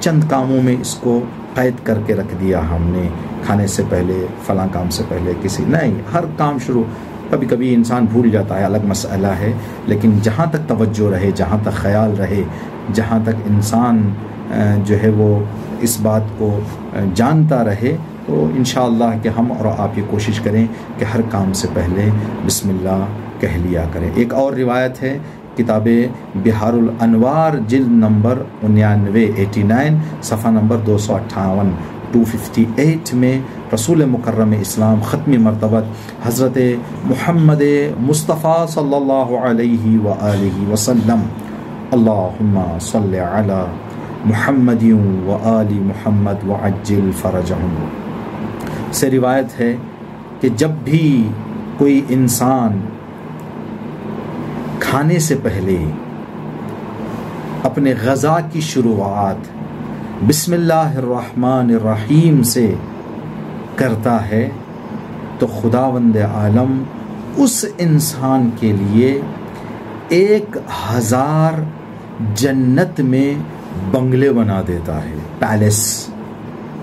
چند کاموں میں اس کو قید کر کے رکھ دیا ہم نے، کھانے سے پہلے، فلاں کام سے پہلے، کسی نہیں، ہر کام شروع، کبھی کبھی انسان بھول جاتا ہے، الگ مسئلہ ہے، لیکن جہاں تک توجہ رہے، جہاں تک خیال رہے، جہاں تک انسان جو ہے وہ اس بات کو جانتا رہے، تو انشاءاللہ کہ ہم اور آپ یہ کوشش کریں کہ ہر کام سے پہلے بسم اللہ کہہ لیا کریں۔ ایک اور روایت ہے کتاب بہار الانوار جلد نمبر 89 صفحہ نمبر 258 258 میں رسول مکرم اسلام ختم مرتبت حضرت محمد مصطفیٰ صلی اللہ علیہ وآلہ وسلم اللہم صلی علی محمد و آل محمد وعجل فرجہم۔ سے روایت ہے کہ جب بھی کوئی انسان کھانے سے پہلے اپنے غذا کی شروعات بسم اللہ الرحمن الرحیم سے کرتا ہے تو خداوند عالم اس انسان کے لیے 1000 جنت میں بنگلے بنا دیتا ہے، پیلس،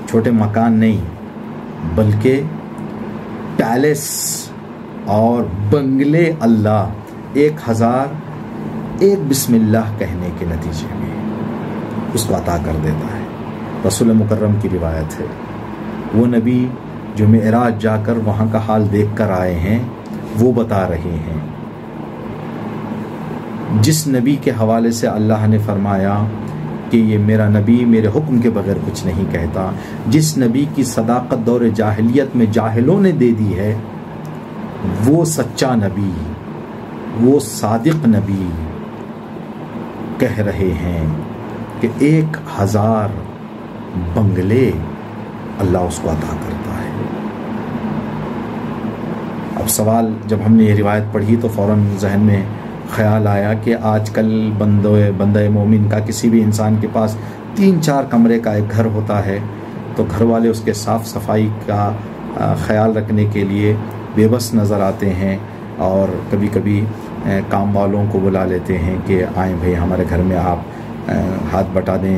چھوٹے مکان نہیں بلکہ پیلس اور بنگلے اللہ 1000 ایک بسم اللہ کہنے کے نتیجے میں اس کو عطا کر دیتا ہے۔ رسول مکرم کی روایت ہے، وہ نبی جو معراج جا کر وہاں کا حال دیکھ کر آئے ہیں وہ بتا رہے ہیں، جس نبی کے حوالے سے اللہ نے فرمایا کہ یہ میرا نبی میرے حکم کے بغیر کچھ نہیں کہتا، جس نبی کی صداقت دور جاہلیت میں جاہلوں نے دے دی ہے، وہ سچا نبی، وہ صادق نبی کہہ رہے ہیں کہ 1000 بنگلے اللہ اس کو عطا کرتا ہے۔ اب سوال جب ہم نے یہ روایت پڑھی تو فوراً ذہن میں خیال آیا کہ آج کل بندہ مومن کا کسی بھی انسان کے پاس 3-4 کمرے کا ایک گھر ہوتا ہے تو گھر والے اس کے صاف صفائی کا خیال رکھنے کے لیے بے بس نظر آتے ہیں، اور کبھی کبھی کام والوں کو بلا لیتے ہیں کہ آئیں بھائی ہمارے گھر میں آپ ہاتھ بٹا دیں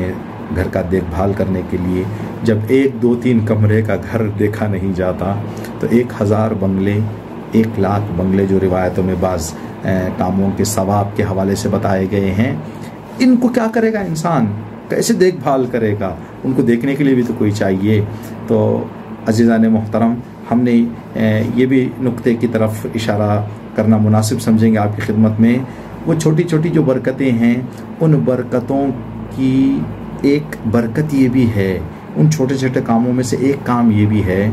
گھر کا دیکھ بھال کرنے کے لیے۔ جب 1-2-3 کمرے کا گھر دیکھا نہیں جاتا تو 1000 بنگلے، 1,00,000 بنگلے جو روایتوں میں بعض کاموں کے ثواب کے حوالے سے بتائے گئے ہیں، ان کو کیا کرے گا انسان، کیسے دیکھ بھال کرے گا، ان کو دیکھنے کے لیے بھی تو کوئی چاہیے۔ تو عزیزان محترم، ہم نے یہ بھی نقطے کی طرف اشارہ کرنا مناسب سمجھیں گے آپ کی خدمت میں، وہ چھوٹی چھوٹی جو برکتیں ہیں ان برکتوں کی ایک برکت یہ بھی ہے، ان چھوٹے چھوٹے کاموں میں سے ایک کام یہ بھی ہے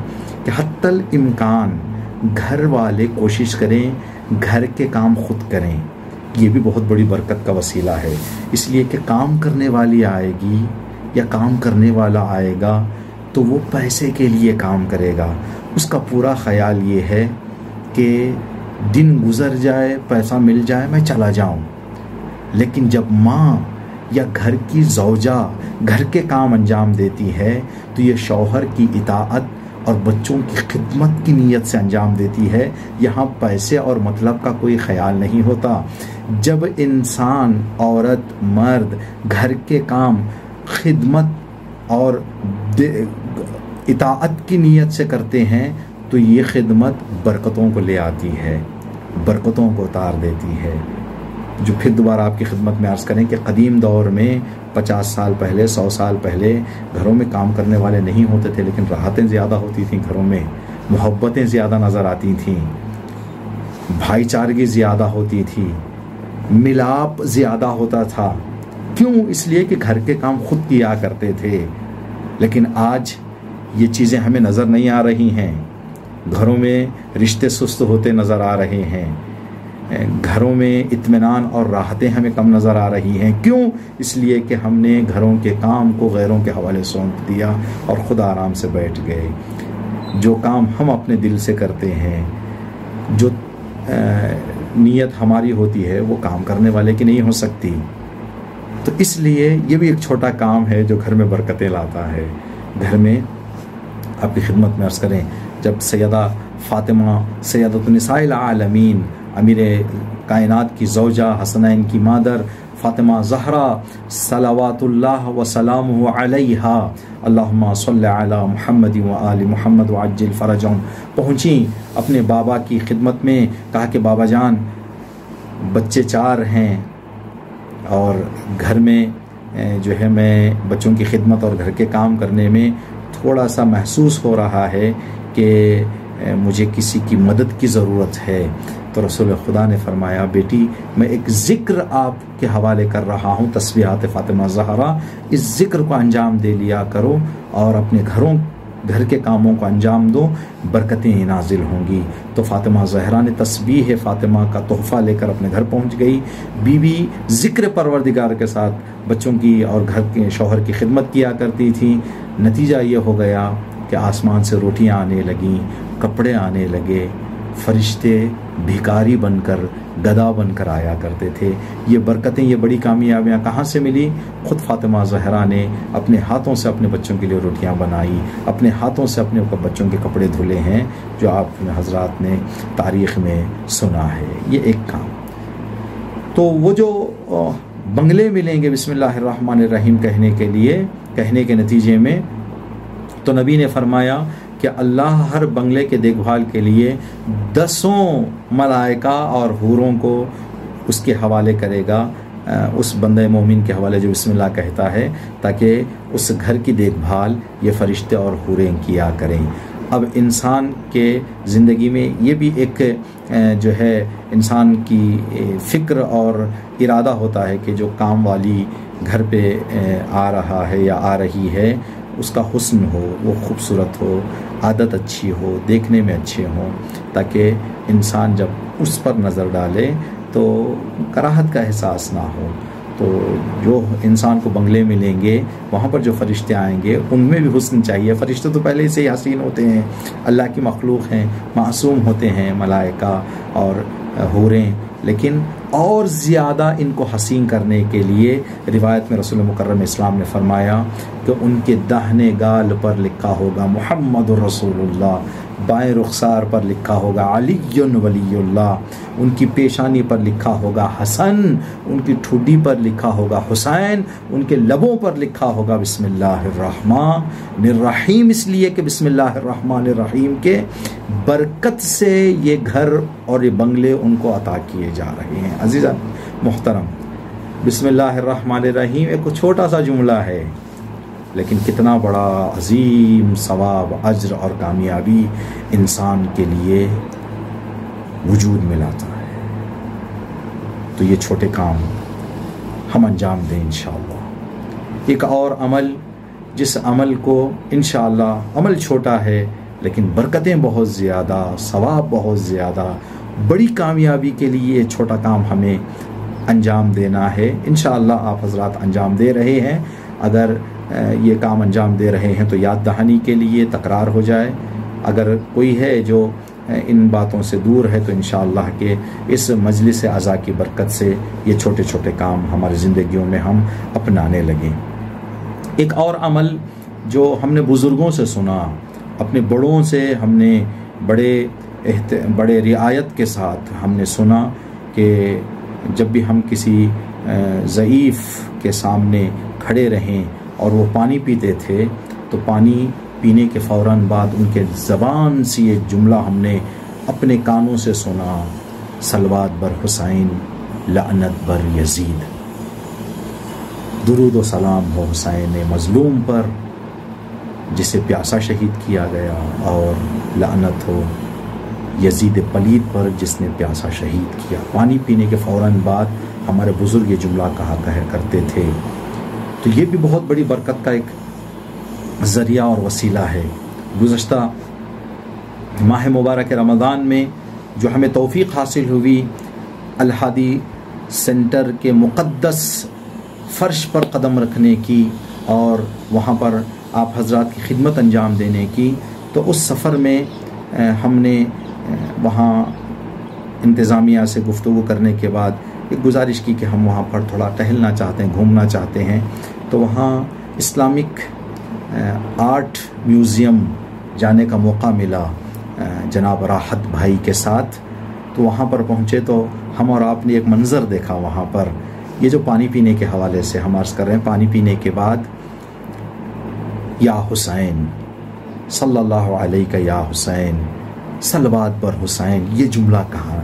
کہ حتی الامکان گھر والے کوشش کریں گھر کے کام خود کریں، یہ بھی بہت بڑی برکت کا وسیلہ ہے، اس لیے کہ کام کرنے والی آئے گی یا کام کرنے والا آئے گا تو وہ پیسے کے لیے کام کرے گا، اس کا پورا خیال یہ ہے کہ دن گزر جائے پیسہ مل جائے میں چلا جاؤں، لیکن جب ماں یا گھر کی زوجہ گھر کے کام انجام دیتی ہے تو یہ شوہر کی اطاعت اور بچوں کی خدمت کی نیت سے انجام دیتی ہے، یہاں پیسے اور مطلب کا کوئی خیال نہیں ہوتا۔ جب انسان، عورت، مرد گھر کے کام خدمت اور اطاعت کی نیت سے کرتے ہیں تو یہ خدمت برکتوں کو لے آتی ہے، برکتوں کو اتار دیتی ہے، جو پھر دوبارہ آپ کی خدمت میں عرض کریں کہ قدیم دور میں 50 سال پہلے، 100 سال پہلے گھروں میں کام کرنے والے نہیں ہوتے تھے، لیکن راحتیں زیادہ ہوتی تھیں، گھروں میں محبتیں زیادہ نظر آتی تھیں، بھائی چارگی زیادہ ہوتی تھی، ملاپ زیادہ ہوتا تھا۔ کیوں؟ اس لیے کہ گھر کے کام خود کیا کرتے تھے۔ لیکن آج یہ چیزیں ہمیں نظر نہیں آ رہی ہیں، گھروں میں رشتے سست ہوتے نظر آ رہے ہیں، گھروں میں اطمینان اور راحتیں ہمیں کم نظر آ رہی ہیں۔ کیوں؟ اس لیے کہ ہم نے گھروں کے کام کو غیروں کے حوالے سونپ دیا اور خود آرام سے بیٹھ گئے۔ جو کام ہم اپنے دل سے کرتے ہیں، جو نیت ہماری ہوتی ہے، وہ کام کرنے والے کی نہیں ہو سکتی۔ تو اس لیے یہ بھی ایک چھوٹا کام ہے جو گھر میں برکتیں لاتا ہے۔ گھر میں آپ کی خدمت میں عرض کریں، جب سیدہ فاطمہ سیدۃ النساء العالمین، امیر کائنات کی زوجہ، حسنین کی مادر فاطمہ زہرا صلوات اللہ وسلامہ علیہا، اللہم صلی علی محمد و آل محمد وعجل فرجہم، پہنچیں اپنے بابا کی خدمت میں، کہا کہ بابا جان بچے 4 ہیں اور گھر میں جو ہے میں بچوں کی خدمت اور گھر کے کام کرنے میں تھوڑا سا محسوس ہو رہا ہے کہ مجھے کسی کی مدد کی ضرورت ہے۔ تو رسول خدا نے فرمایا، بیٹی میں ایک ذکر آپ کے حوالے کر رہا ہوں، تسبیحات فاطمہ زہرا، اس ذکر کو انجام دے لیا کرو اور اپنے گھروں گھر کے کاموں کو انجام دو، برکتیں نازل ہوں گی۔ تو فاطمہ زہرا نے تسبیح فاطمہ کا تحفہ لے کر اپنے گھر پہنچ گئی۔ بیوی ذکر پروردگار کے ساتھ بچوں کی اور گھر کے شوہر کی خدمت کیا کرتی تھی۔ نتیجہ یہ ہو گیا کہ آسمان سے روٹیاں آنے لگیں، کپڑے آنے لگے، فرشتے بھکاری بن کر، گدا بن کر آیا کرتے تھے۔ یہ برکتیں، یہ بڑی کامیابیاں کہاں سے ملی؟ خود فاطمہ زہرا نے اپنے ہاتھوں سے اپنے بچوں کے لیے روٹیاں بنائی، اپنے ہاتھوں سے اپنے بچوں کے کپڑے دھلے ہیں، جو آپ حضرات نے تاریخ میں سنا ہے۔ یہ ایک کام۔ تو وہ جو بنگلے ملیں گے بسم اللہ الرحمن الرحیم کہنے کے لیے، کہنے کے نتیجے میں، تو نبی نے فرمایا کہ اللہ ہر بنگلے کے دیکھ بھال کے لیے 10 ملائکہ اور حوروں کو اس کے حوالے کرے گا، اس بندہ مومن کے حوالے جو بسم اللہ کہتا ہے، تاکہ اس گھر کی دیکھ بھال یہ فرشتے اور حوریں کیا کریں۔ اب انسان کے زندگی میں یہ بھی ایک جو ہے انسان کی فکر اور ارادہ ہوتا ہے کہ جو کام والی گھر پہ آ رہا ہے یا آ رہی ہے، اس کا حسن ہو، وہ خوبصورت ہو، عادت اچھی ہو، دیکھنے میں اچھے ہوں، تاکہ انسان جب اس پر نظر ڈالے تو کراہت کا احساس نہ ہو۔ تو جو انسان کو بنگلے ملیں گے، وہاں پر جو فرشتے آئیں گے، ان میں بھی حسن چاہیے۔ فرشتے تو پہلے سے ہی حسین ہوتے ہیں، اللہ کی مخلوق ہیں، معصوم ہوتے ہیں ملائکہ اور حوریں، لیکن اور زیادہ ان کو حسین کرنے کے لیے روایت میں رسول مکرم اسلام نے فرمایا کہ ان کے داہنے گال پر لکھا ہوگا محمد الرسول اللہ، بائیں رخسار پر لکھا ہوگا علی ولی اللہ، ان کی پیشانی پر لکھا ہوگا حسن، ان کی ٹھوڈی پر لکھا ہوگا حسین، ان کے لبوں پر لکھا ہوگا بسم اللہ الرحمن الرحیم، اس لیے کہ بسم اللہ الرحمن الرحیم کے برکت سے یہ گھر اور یہ بنگلے ان کو عطا کیے جا رہے ہیں۔ عزیزان محترم، بسم اللہ الرحمن الرحیم ایک چھوٹا سا جملہ ہے، لیکن کتنا بڑا عظیم ثواب، اجر اور کامیابی انسان کے لیے وجود میں لاتا ہے۔ تو یہ چھوٹے کام ہم انجام دیں انشاءاللہ۔ ایک اور عمل، جس عمل کو انشاءاللہ عمل چھوٹا ہے لیکن برکتیں بہت زیادہ، ثواب بہت زیادہ، بڑی کامیابی کے لیے یہ چھوٹا کام ہمیں انجام دینا ہے۔ انشاءاللہ آپ حضرات انجام دے رہے ہیں۔ اگر یہ کام انجام دے رہے ہیں تو یاد دہانی کے لیے تکرار ہو جائے۔ اگر کوئی ہے جو ان باتوں سے دور ہے تو انشاءاللہ کہ اس مجلس اعزا کی برکت سے یہ چھوٹے چھوٹے کام ہماری زندگیوں میں ہم اپنانے لگیں۔ ایک اور عمل جو ہم نے بزرگوں سے سنا، اپنے بڑوں سے ہم نے بڑے رعایت کے ساتھ ہم نے سنا کہ جب بھی ہم کسی ضعیف کے سامنے کھڑے رہیں اور وہ پانی پیتے تھے تو پانی پینے کے فوراً بعد ان کے زبان سے ایک جملہ ہم نے اپنے کانوں سے سنا، صلوات بر حسین لعنت بر یزید، درود و سلام ہو حسین مظلوم پر جسے پیاسا شہید کیا گیا، اور لعنت ہو یزید پلید پر جس نے پیاسا شہید کیا۔ پانی پینے کے فوراً بعد ہمارے بزرگ یہ جملہ کہا کرتے تھے۔ تو یہ بھی بہت بڑی برکت کا ایک ذریعہ اور وسیلہ ہے۔ گزشتہ ماہ مبارک رمضان میں جو ہمیں توفیق حاصل ہوئی الہادی سینٹر کے مقدس فرش پر قدم رکھنے کی اور وہاں پر آپ حضرات کی خدمت انجام دینے کی، تو اس سفر میں ہم نے وہاں انتظامیہ سے گفتگو کرنے کے بعد ایک گزارش کی کہ ہم وہاں پر تھوڑا ٹہلنا چاہتے ہیں، گھومنا چاہتے ہیں۔ تو وہاں اسلامک آرٹ میوزیم جانے کا موقع ملا جناب راحت بھائی کے ساتھ۔ تو وہاں پر پہنچے تو ہم اور آپ نے ایک منظر دیکھا وہاں پر، یہ جو پانی پینے کے حوالے سے ہم عرض کر رہے ہیں، پانی پینے کے بعد یا حسین صلی اللہ علیہ یا حسین صلوات بر حسین، یہ جملہ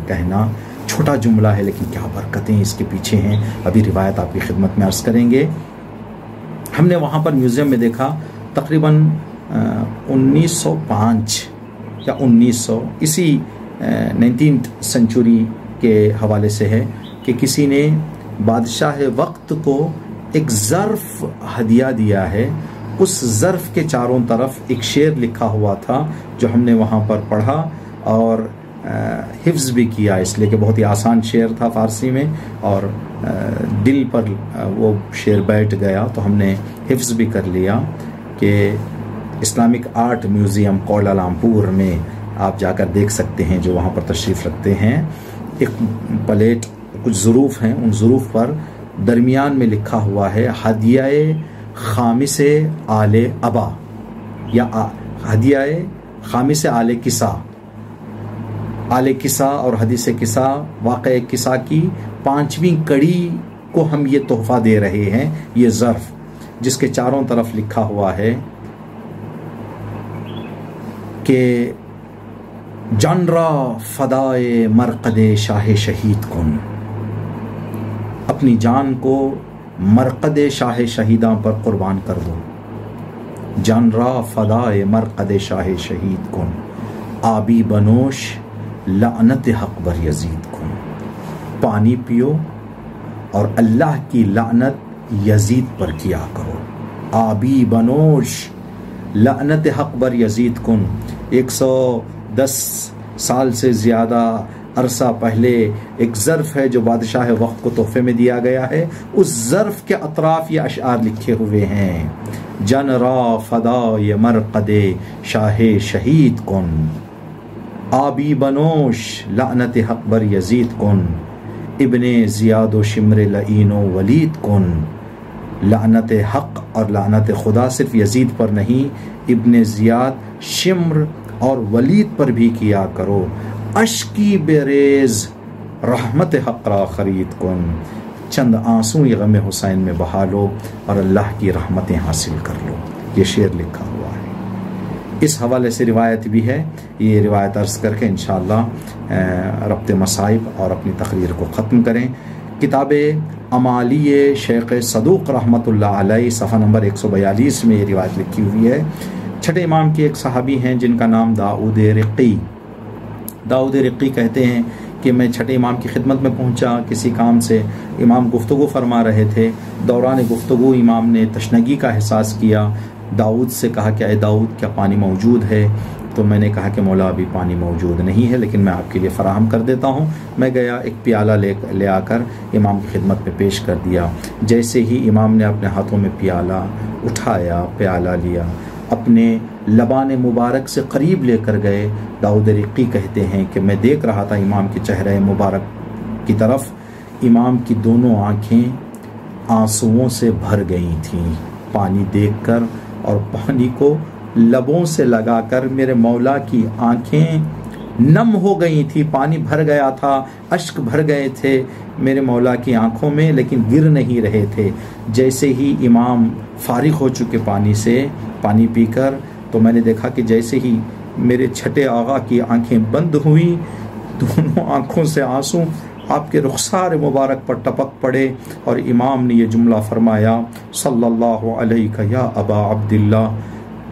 کہنا چھوٹا جملہ ہے لیکن کیا برکتیں اس کے پیچھے ہیں، ابھی روایت آپ کی خدمت میں عرض کریں گے۔ ہم نے وہاں پر میوزیم میں دیکھا تقریباً 1905 یا 1900 اسی 19th سنچری کے حوالے سے ہے کہ کسی نے بادشاہ وقت کو ایک ظرف ہدیہ دیا ہے، اس ظرف کے چاروں طرف ایک شعر لکھا ہوا تھا جو ہم نے وہاں پر پڑھا اور حفظ بھی کیا، اس لیے کہ بہت ہی آسان شعر تھا فارسی میں اور دل پر وہ شعر بیٹھ گیا، تو ہم نے حفظ بھی کر لیا کہ اسلامک آرٹ میوزیم کوالالمپور میں آپ جا کر دیکھ سکتے ہیں، جو وہاں پر تشریف رکھتے ہیں۔ ایک پلیٹ کچھ ظروف ہیں، ان ظروف پر درمیان میں لکھا ہوا ہے ہدیہ خامس آل ابا یا ہدیہ خامس آل کسا۔ آل کسا اور حدیث کسا، واقع کسا کی 5ویں کڑی کو ہم یہ تحفہ دے رہے ہیں، یہ ظرف جس کے چاروں طرف لکھا ہوا ہے کہ جان را فدائے مرقد شاہ شہید کن، اپنی جان کو مرقد شاہ شہیداں پر قربان کر دو۔ جان را فدائے مرقد شاہ شہید کن، آبی بنوش لعنت حق بر یزید کن۔ پانی پیو اور اللہ کی لعنت یزید پر کیا کرو۔ آبی بنوش لعنت حق بر یزید کن۔ 110 سال سے زیادہ عرصہ پہلے ایک ظرف ہے جو بادشاہ وقت کو تحفے میں دیا گیا ہے، اس ظرف کے اطراف یہ اشعار لکھے ہوئے ہیں، جن را فدائے مرقد شاہ شہید کن، آبی بنوش لعنت حق بر یزید کن، ابن زیاد و شمر لعین و ولید کن۔ لعنت حق اور لعنت خدا صرف یزید پر نہیں، ابن زیاد، شمر اور ولید پر بھی کیا کرو۔ اشکی بریز رحمت حق را خرید کن، چند آنسو غم حسین میں بہا لو اور اللہ کی رحمتیں حاصل کر لو۔ یہ شعر لکھا ہوا ہے، اس حوالے سے روایت بھی ہے، یہ روایت عرض کر کے انشاءاللہ ربط مصائب اور اپنی تقریر کو ختم کریں۔ کتاب امالی شیخ صدوق رحمۃ اللہ علیہ صفحہ نمبر 142 میں یہ روایت لکھی ہوئی ہے۔ چھٹے امام کے ایک صحابی ہیں جن کا نام داؤد رقی۔ داؤد رقی کہتے ہیں کہ میں چھٹے امام کی خدمت میں پہنچا کسی کام سے، امام گفتگو فرما رہے تھے، دوران گفتگو امام نے تشنگی کا احساس کیا، داؤد سے کہا کہ اے داؤد کیا پانی موجود ہے؟ تو میں نے کہا کہ مولا ابھی پانی موجود نہیں ہے لیکن میں آپ کے لیے فراہم کر دیتا ہوں۔ میں گیا، ایک پیالہ لے آ کر امام کی خدمت میں پیش کر دیا۔ جیسے ہی امام نے اپنے ہاتھوں میں پیالہ اٹھایا، پیالہ لیا، اپنے لبان مبارک سے قریب لے کر گئے، داؤد رقی کہتے ہیں کہ میں دیکھ رہا تھا امام کے چہرے مبارک کی طرف، امام کی دونوں آنکھیں آنسوؤں سے بھر گئی تھیں پانی دیکھ کر، اور پانی کو لبوں سے لگا کر میرے مولا کی آنکھیں نم ہو گئی تھی، پانی بھر گیا تھا، اشک بھر گئے تھے میرے مولا کی آنکھوں میں لیکن گر نہیں رہے تھے۔ جیسے ہی امام فارغ ہو چکے پانی سے، پانی پی کر، تو میں نے دیکھا کہ جیسے ہی میرے چھٹے آغا کی آنکھیں بند ہوئیں، دونوں آنکھوں سے آنسو آپ کے رخسار مبارک پر ٹپک پڑے، اور امام نے یہ جملہ فرمایا، صلی اللہ علیہ یا ابا عبداللہ،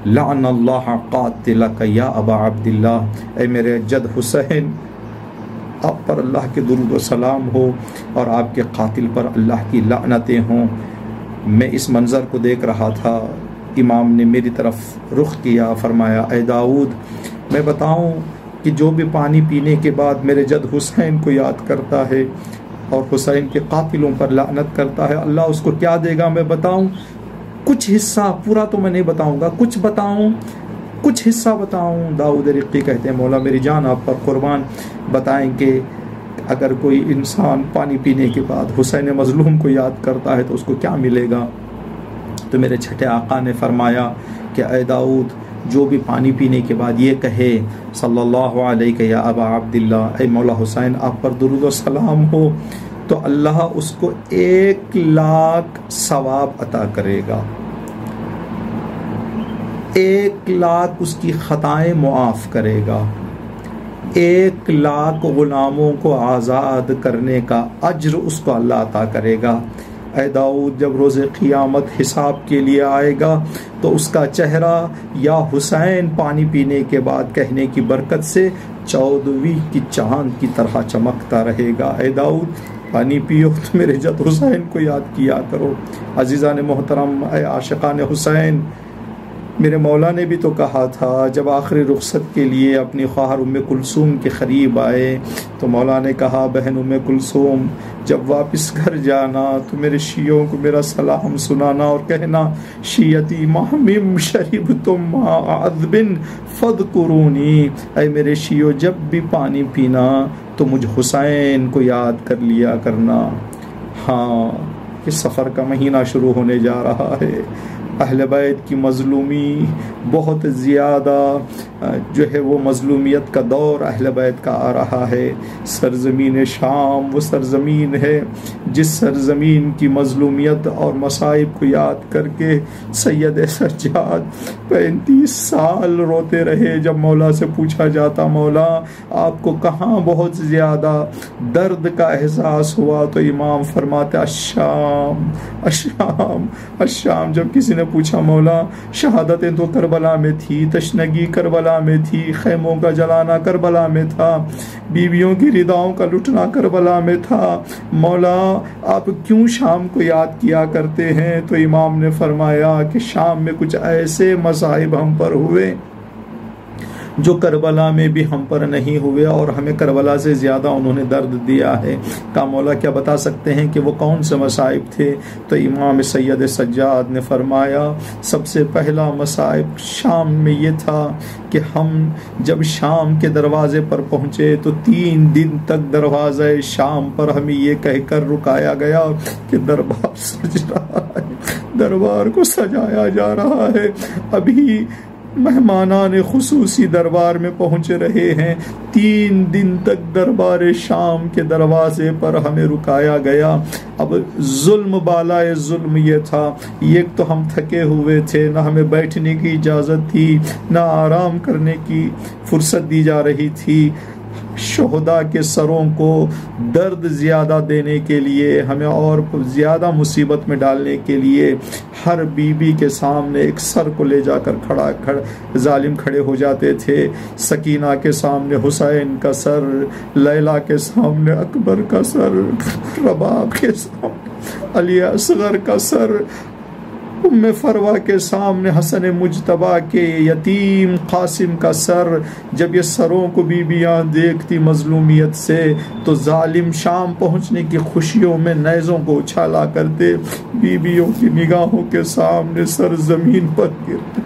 لعن اللہ قاتلک یا ابا عبداللہ، اے میرے جد حسین، آپ پر اللہ کے درود و سلام ہو اور آپ کے قاتل پر اللہ کی لعنتیں ہوں۔ میں اس منظر کو دیکھ رہا تھا، امام نے میری طرف رخ کیا، فرمایا اے داؤد، میں بتاؤں کہ جو بھی پانی پینے کے بعد میرے جد حسین کو یاد کرتا ہے اور حسین کے قاتلوں پر لعنت کرتا ہے، اللہ اس کو کیا دے گا میں بتاؤں؟ کچھ حصہ، پورا تو میں نہیں بتاؤں گا، کچھ بتاؤں، کچھ حصہ بتاؤں۔ داؤد رقی کہتے ہیں مولا میری جان آپ پر قربان، بتائیں کہ اگر کوئی انسان پانی پینے کے بعد حسین مظلوم کو یاد کرتا ہے تو اس کو کیا ملے گا؟ تو میرے چھٹے آقا نے فرمایا کہ اے داؤد، جو بھی پانی پینے کے بعد یہ کہے صلی اللہ علیہ یا ابا عبداللہ، اے مولا حسین آپ پر درود و سلام ہو، تو اللہ اس کو 1,00,000 ثواب عطا کرے گا، 1,00,000 اس کی خطائیں معاف کرے گا، 1,00,000 غلاموں کو آزاد کرنے کا اجر اس کو اللہ عطا کرے گا۔ اے داؤد، جب روز قیامت حساب کے لیے آئے گا تو اس کا چہرہ یا حسین پانی پینے کے بعد کہنے کی برکت سے 14ویں کی چاند کی طرح چمکتا رہے گا۔ اے داؤد پانی پیو تو میرے جد حسین کو یاد کیا کرو۔ عزیزان محترم، اے عاشقان حسین، میرے مولا نے بھی تو کہا تھا جب آخری رخصت کے لیے اپنی خواہر ام کلثوم کے قریب آئے تو مولا نے کہا بہن ام کلثوم جب واپس گھر جانا تو میرے شیعوں کو میرا سلام سنانا اور کہنا شیعتی مہمم شربتم ماء عذب فاذکرونی، اے میرے شیعوں جب بھی پانی پینا تو مجھ حسین کو یاد کر لیا کرنا۔ ہاں کہ سفر کا مہینہ شروع ہونے جا رہا ہے، اہل بیت کی مظلومی بہت زیادہ جو ہے وہ مظلومیت کا دور اہل بیت کا آ رہا ہے۔ سرزمین شام وہ سرزمین ہے جس سرزمین کی مظلومیت اور مصائب کو یاد کر کے سید سجاد 35 سال روتے رہے۔ جب مولا سے پوچھا جاتا مولا آپ کو کہاں بہت زیادہ درد کا احساس ہوا تو امام فرماتے الشام الشام الشام۔ جب کسی نے پوچھا مولا شہادتیں تو کربلا میں تھی، تشنگی کربلا میں تھی، خیموں کا جلانا کربلا میں تھا، بیویوں کی رداؤں کا لٹنا کربلا میں تھا، مولا آپ کیوں شام کو یاد کیا کرتے ہیں؟ تو امام نے فرمایا کہ شام میں کچھ ایسے مصائب ہم پر ہوئے جو کربلا میں بھی ہم پر نہیں ہوئے اور ہمیں کربلا سے زیادہ انہوں نے درد دیا ہے۔ کہا مولا کیا بتا سکتے ہیں کہ وہ کون سے مصائب تھے؟ تو امام سید سجاد نے فرمایا سب سے پہلا مصائب شام میں یہ تھا کہ ہم جب شام کے دروازے پر پہنچے تو 3 دن تک دروازہ شام پر ہمیں یہ کہہ کر رکایا گیا کہ دربار سج رہا ہے، دربار کو سجایا جا رہا ہے، ابھی مہمانان خصوصی دربار میں پہنچ رہے ہیں۔ 3 دن تک دربار شام کے دروازے پر ہمیں رکایا گیا۔ اب ظلم بالائے ظلم یہ تھا، ایک تو ہم تھکے ہوئے تھے، نہ ہمیں بیٹھنے کی اجازت تھی، نہ آرام کرنے کی فرصت دی جا رہی تھی۔ شہداء کے سروں کو درد زیادہ دینے کے لیے، ہمیں اور زیادہ مصیبت میں ڈالنے کے لیے ہر بیوی کے سامنے ایک سر کو لے جا کر ظالم کھڑے ہو جاتے تھے۔ سکینہ کے سامنے حسین کا سر، لیلا کے سامنے اکبر کا سر، رباب کے سامنے علی اصغر کا سر، ام فروا کے سامنے حسن مجتبیٰ کے یتیم قاسم کا سر۔ جب یہ سروں کو بیویاں دیکھتی مظلومیت سے تو ظالم شام پہنچنے کی خوشیوں میں نیزوں کو اچھالا کرتے، بیویوں کی نگاہوں کے سامنے سر زمین پر گرتے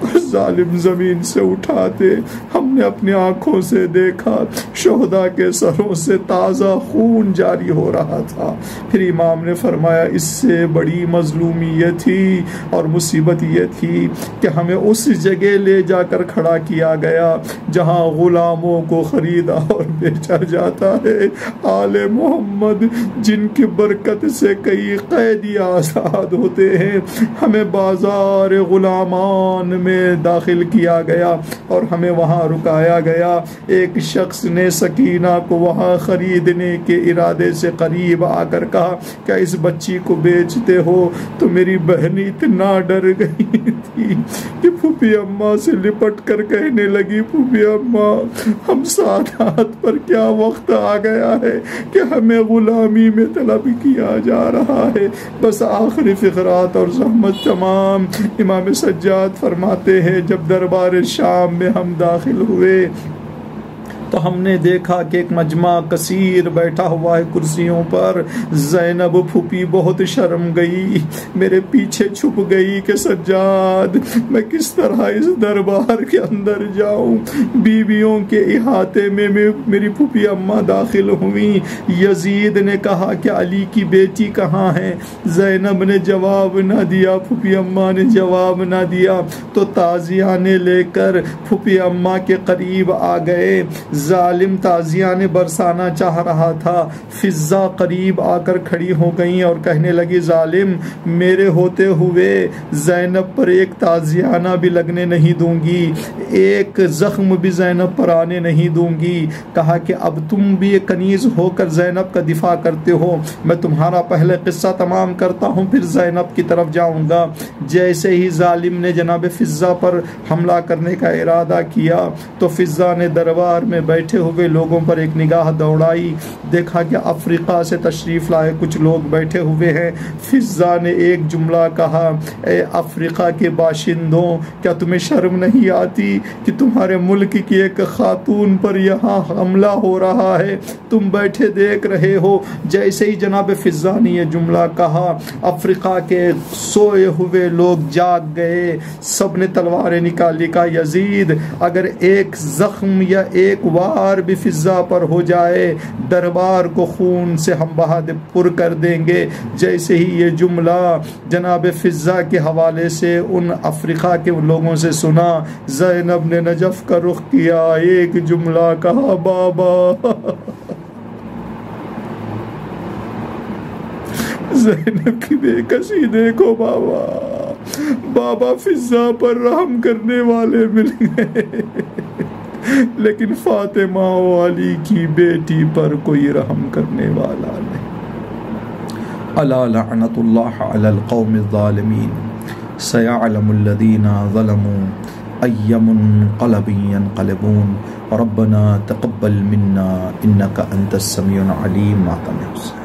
اور ظالم زمین سے اٹھاتے۔ ہم نے اپنی آنکھوں سے دیکھا شہداء کے سروں سے تازہ خون جاری ہو رہا تھا۔ پھر امام نے فرمایا اس سے بڑی مظلومی یہ تھی اور مصیبت یہ تھی کہ ہمیں اس جگہ لے جا کر کھڑا کیا گیا جہاں غلاموں کو خریدا اور بیچا جاتا ہے۔ آل محمد جن کی برکت سے کئی قیدی آزاد ہوتے ہیں، ہمیں بازار غلامان میں داخل کیا گیا اور ہمیں وہاں رکایا گیا۔ ایک شخص نے سکینہ کو وہاں خریدنے کے ارادے سے قریب آ کر کہا کیا اس بچی کو بیچتے ہو؟ تو میری بہن اتنا ڈر گئی تھی کہ پھوپھی اماں سے لپٹ کر کہنے لگی پھوپھی اماں ہم سادات پر کیا وقت آ گیا ہے کہ ہمیں غلامی میں طلب کیا جا رہا ہے۔ بس آخری فقرات اور زحمت تمام۔ امام سجاد فرماتے ہیں جب دربار شام میں ہم داخل ہوئے تو ہم نے دیکھا کہ ایک مجمع کثیر بیٹھا ہوا ہے کرسیوں پر۔ زینب پھوپھی بہت شرم گئی، میرے پیچھے چھپ گئی کہ سجاد میں کس طرح اس دربار کے اندر جاؤں۔ بیویوں کے احاطے میں میری پھوپھی اماں داخل ہوئیں۔ یزید نے کہا کہ علی کی بیٹی کہاں ہے؟ زینب نے جواب نہ دیا، پھوپھی اماں نے جواب نہ دیا تو تازیانے لے کر پھوپھی اماں کے قریب آ گئے۔ ظالم تازیانے برسانا چاہ رہا تھا، فضا قریب آ کر کھڑی ہو گئیں اور کہنے لگی ظالم میرے ہوتے ہوئے زینب پر ایک تازیانہ بھی لگنے نہیں دوں گی، ایک زخم بھی زینب پر آنے نہیں دوں گی۔ کہا کہ اب تم بھی ایک کنیز ہو کر زینب کا دفاع کرتے ہو، میں تمہارا پہلے قصہ تمام کرتا ہوں پھر زینب کی طرف جاؤں گا۔ جیسے ہی ظالم نے جناب فضا پر حملہ کرنے کا ارادہ کیا تو فضا نے دربار میں بیٹھے ہوئے لوگوں پر ایک نگاہ دوڑائی، دیکھا کہ افریقہ سے تشریف لائے کچھ لوگ بیٹھے ہوئے ہیں۔ فضا نے ایک جملہ کہا، اے افریقہ کے باشندوں، کیا تمہیں شرم نہیں آتی کہ تمہارے ملک کی ایک خاتون پر یہاں حملہ ہو رہا ہے، تم بیٹھے دیکھ رہے ہو؟ جیسے ہی جناب فضا نے یہ جملہ کہا، افریقہ کے سوئے ہوئے لوگ جاگ گئے، سب نے تلواریں نکالی۔ کا یزید اگر ایک زخم یا ایک وار بھی فضا پر ہو جائے، دربار کو خون سے ہم بہا پر کر دیں گے۔ جیسے ہی یہ جملہ جناب فضا کے حوالے سے ان افریقہ کے لوگوں سے سنا، زینب نے نجف کا رخ کیا، ایک جملہ کہا، بابا زینب کی بے کسی دیکھو بابا، بابا فضا پر رحم کرنے والے مل گئے، لیکن فاطمہ و علی کی بیٹی پر کوئی رحم کرنے والا نہیں۔ الا لعنت اللہ علی القوم الظالمین سیعلم الذین ظلموا ای منقلب ینقلبون ربنا تقبل منا انک انت السمیع العلیم۔ ماتم حسین۔